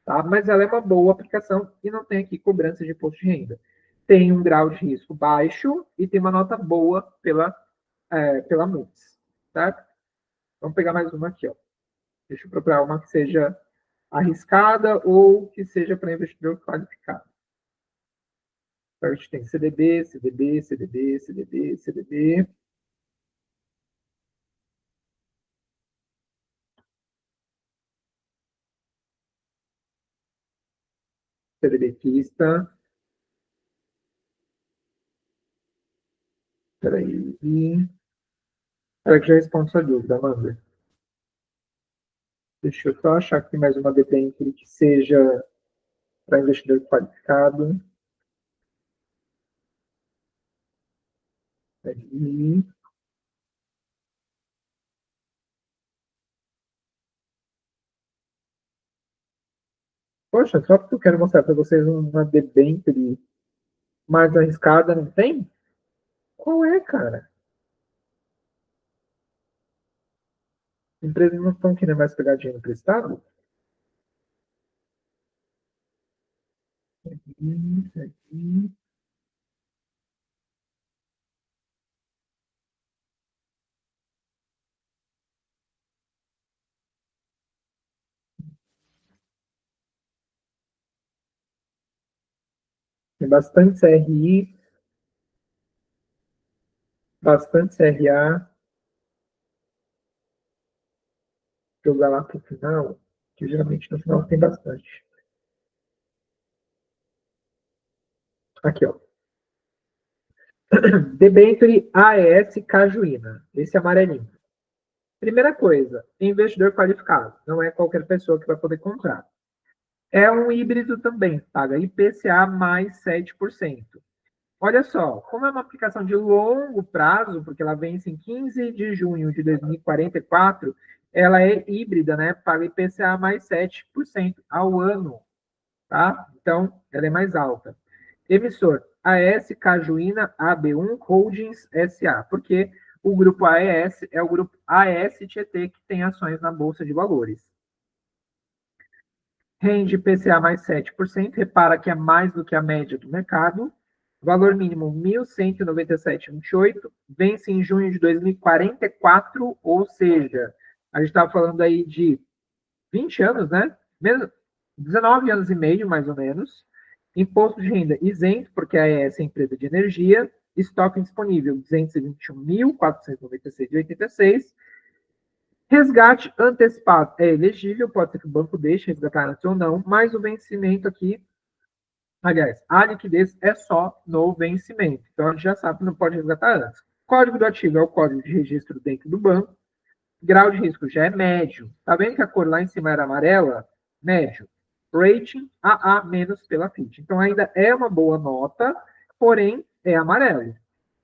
tá? Mas ela é uma boa aplicação e não tem aqui cobrança de imposto de renda. Tem um grau de risco baixo e tem uma nota boa pela Moody's, tá? Vamos pegar mais uma aqui, ó. Deixa eu procurar uma que seja arriscada ou que seja para investidor qualificado. Então, a gente tem CDB, CDB, CDB, CDB, CDB. CDBista. Peraí. Espera que já respondo sua dúvida, Amanda. Deixa eu só achar aqui mais uma debênture que seja para investidor qualificado. Peraí. Poxa, só porque eu quero mostrar para vocês uma debênture mais arriscada, não tem? Qual é, cara? Empresas não estão querendo mais pegar dinheiro emprestado? Aqui. Tem bastante CRI, bastante CRA. Jogar lá para o final, que geralmente no final tem bastante. Aqui, ó. Debenture AES Cajuína. Esse amarelinho. Primeira coisa, investidor qualificado. Não é qualquer pessoa que vai poder comprar. É um híbrido também, paga IPCA mais 7%. Olha só, como é uma aplicação de longo prazo, porque ela vence em 15 de junho de 2044, ela é híbrida, né? Paga IPCA mais 7% ao ano, tá? Então, ela é mais alta. Emissor, AES Cajuína AB1 Holdings SA, porque o grupo AES é o grupo AES Tietê, que tem ações na Bolsa de Valores. Rende IPCA mais 7%, repara que é mais do que a média do mercado. Valor mínimo 1.197,28, vence em junho de 2044, ou seja, a gente estava falando aí de 20 anos, né? 19 anos e meio, mais ou menos. Imposto de renda isento, porque a AES é empresa de energia. Estoque disponível, 221.496,86. Resgate antecipado é elegível, pode ser que o banco deixe resgatar antes ou não, mas o vencimento aqui, aliás, a liquidez é só no vencimento. Então, a gente já sabe que não pode resgatar antes. Código do ativo é o código de registro dentro do banco. Grau de risco já é médio. Tá vendo que a cor lá em cima era amarela? Médio. Rating AA- pela Fitch. Então ainda é uma boa nota, porém é amarelo.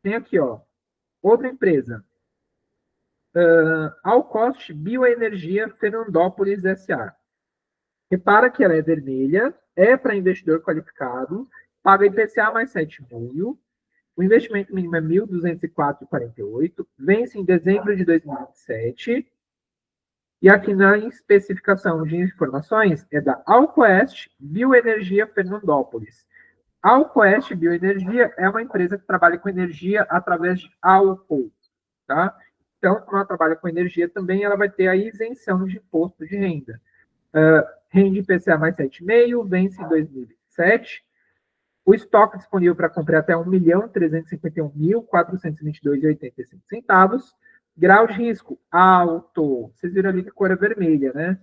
Tem aqui, ó, outra empresa. Alcost Bioenergia Fernandópolis SA. Repara que ela é vermelha, é para investidor qualificado, paga IPCA mais 7,5. O investimento mínimo é 1.204,48, vence em dezembro de 2027. E aqui na especificação de informações é da Alcoest Bioenergia Fernandópolis. A Alcoest Bioenergia é uma empresa que trabalha com energia através de álcool, tá? Então, como ela trabalha com energia também, ela vai ter a isenção de imposto de renda. Rende IPCA mais 7,5, vence em 2027. O estoque disponível para comprar até 1.351.422,85 Grau de risco alto. Vocês viram ali que a cor é vermelha, né?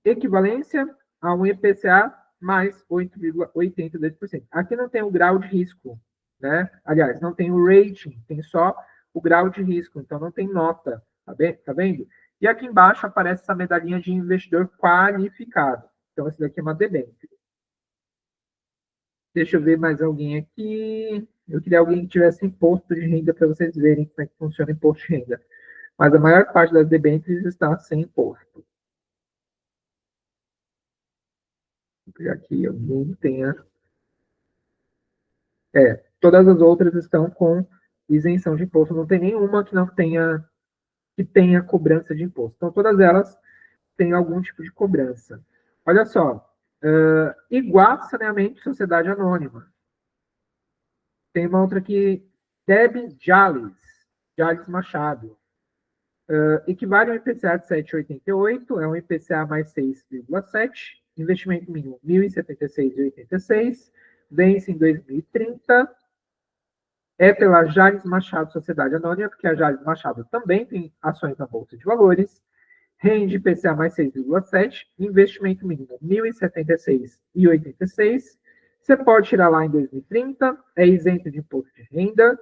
Equivalência a um IPCA mais 8,82%. Aqui não tem o grau de risco, né? Aliás, não tem o rating, tem só o grau de risco, então não tem nota, tá vendo? E aqui embaixo aparece essa medalhinha de investidor qualificado. Então, esse daqui é uma debênture. Deixa eu ver mais alguém aqui. Eu queria alguém que tivesse imposto de renda para vocês verem como é que funciona o imposto de renda. Mas a maior parte das debêntures está sem imposto. Vou pegar aqui alguém que tenha Todas as outras estão com isenção de imposto. Não tem nenhuma que não tenha cobrança de imposto. Então, todas elas têm algum tipo de cobrança. Olha só, Iguá Saneamento Sociedade Anônima. Tem uma outra aqui, Deb Jales Machado. Equivale ao IPCA de 7,88, é um IPCA mais 6,7, investimento mínimo 1.076,86, vence em 2030, é pela Jales Machado Sociedade Anônima, porque a Jales Machado também tem ações na Bolsa de Valores, rende IPCA mais 6,7, investimento mínimo 1.076,86, você pode tirar lá em 2030, é isento de imposto de renda.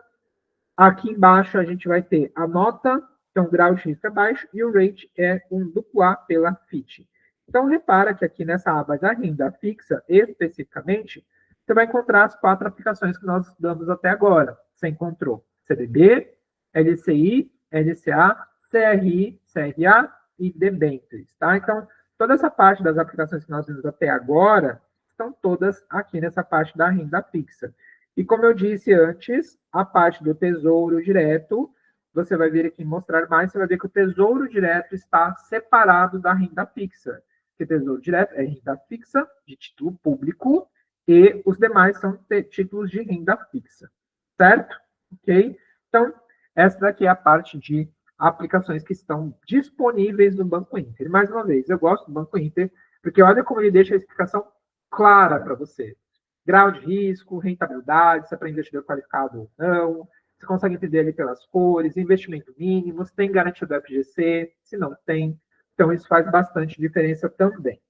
Aqui embaixo a gente vai ter a nota, então o grau de risco é baixo, e o rate é um AA pela FIT. Então, repara que aqui nessa aba da renda fixa, especificamente, você vai encontrar as 4 aplicações que nós estudamos até agora. Você encontrou CDB, LCI, LCA, CRI, CRA e debêntures, tá? Então, toda essa parte das aplicações que nós vimos até agora estão todas aqui nessa parte da renda fixa. E como eu disse antes, a parte do Tesouro Direto, você vai vir aqui mostrar mais, você vai ver que o Tesouro Direto está separado da renda fixa. Porque Tesouro Direto é renda fixa de título público e os demais são títulos de renda fixa. Certo? Ok? Então, essa daqui é a parte de aplicações que estão disponíveis no Banco Inter. Mais uma vez, eu gosto do Banco Inter, porque olha como ele deixa a explicação clara para você. Grau de risco, rentabilidade, se é para investidor qualificado ou não, você consegue entender ali pelas cores, investimento mínimo, se tem garantia do FGC, se não tem. Então, isso faz bastante diferença também.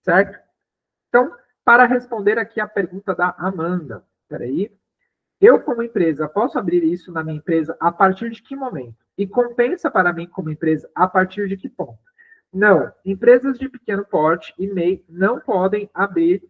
Certo? Então, para responder aqui a pergunta da Amanda, peraí. Eu, como empresa, posso abrir isso na minha empresa a partir de que momento? E compensa para mim, como empresa, a partir de que ponto? Não, empresas de pequeno porte e MEI não podem abrir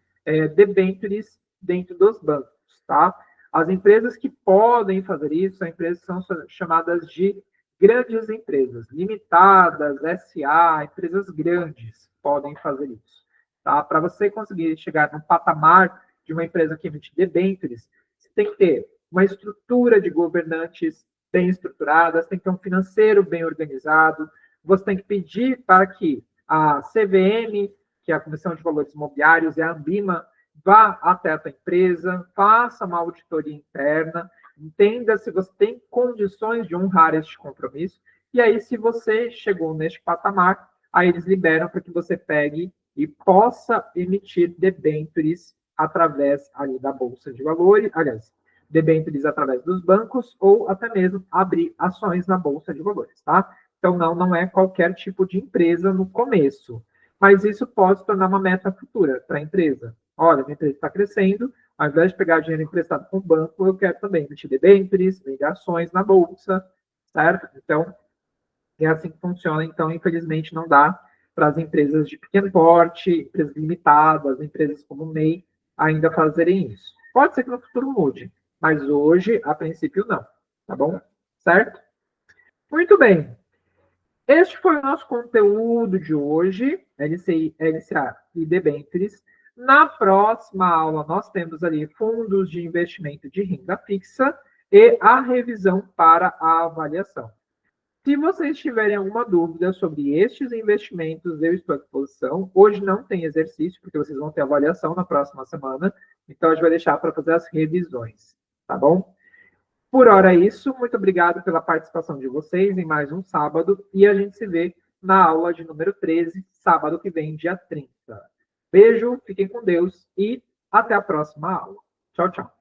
debêntures dentro dos bancos, tá? As empresas que podem fazer isso são empresas que são chamadas de grandes empresas, limitadas, SA, empresas grandes podem fazer isso, tá? Para você conseguir chegar no patamar de uma empresa que emite debêntures, você tem que ter uma estrutura de governantes bem estruturadas, tem que ter um financeiro bem organizado, você tem que pedir para que a CVM, que é a Comissão de Valores Imobiliários, e a Ambima, vá até a tua empresa, faça uma auditoria interna, entenda se você tem condições de honrar este compromisso, e aí, se você chegou neste patamar, aí eles liberam para que você pegue e possa emitir debêntures através ali da Bolsa de Valores, aliás, debêntures através dos bancos, ou até mesmo abrir ações na Bolsa de Valores, tá? Então, não é qualquer tipo de empresa no começo. Mas isso pode se tornar uma meta futura para a empresa. Olha, minha empresa está crescendo, ao invés de pegar dinheiro emprestado com o banco, eu quero também emitir debêntures, vender ações na Bolsa, certo? Então, é assim que funciona. Então, infelizmente, não dá para as empresas de pequeno porte, empresas limitadas, empresas como o MEI, ainda fazerem isso. Pode ser que no futuro mude, mas hoje, a princípio, não. Tá bom? Certo? Muito bem. Este foi o nosso conteúdo de hoje, LCI, LCA e debêntures. Na próxima aula, nós temos ali fundos de investimento de renda fixa e a revisão para a avaliação. Se vocês tiverem alguma dúvida sobre estes investimentos, eu estou à disposição. Hoje não tem exercício, porque vocês vão ter avaliação na próxima semana, então a gente vai deixar para fazer as revisões, tá bom? Por hora é isso, muito obrigado pela participação de vocês em mais um sábado, e a gente se vê na aula de número 13, sábado que vem, dia 30. Beijo, fiquem com Deus e até a próxima aula. Tchau, tchau.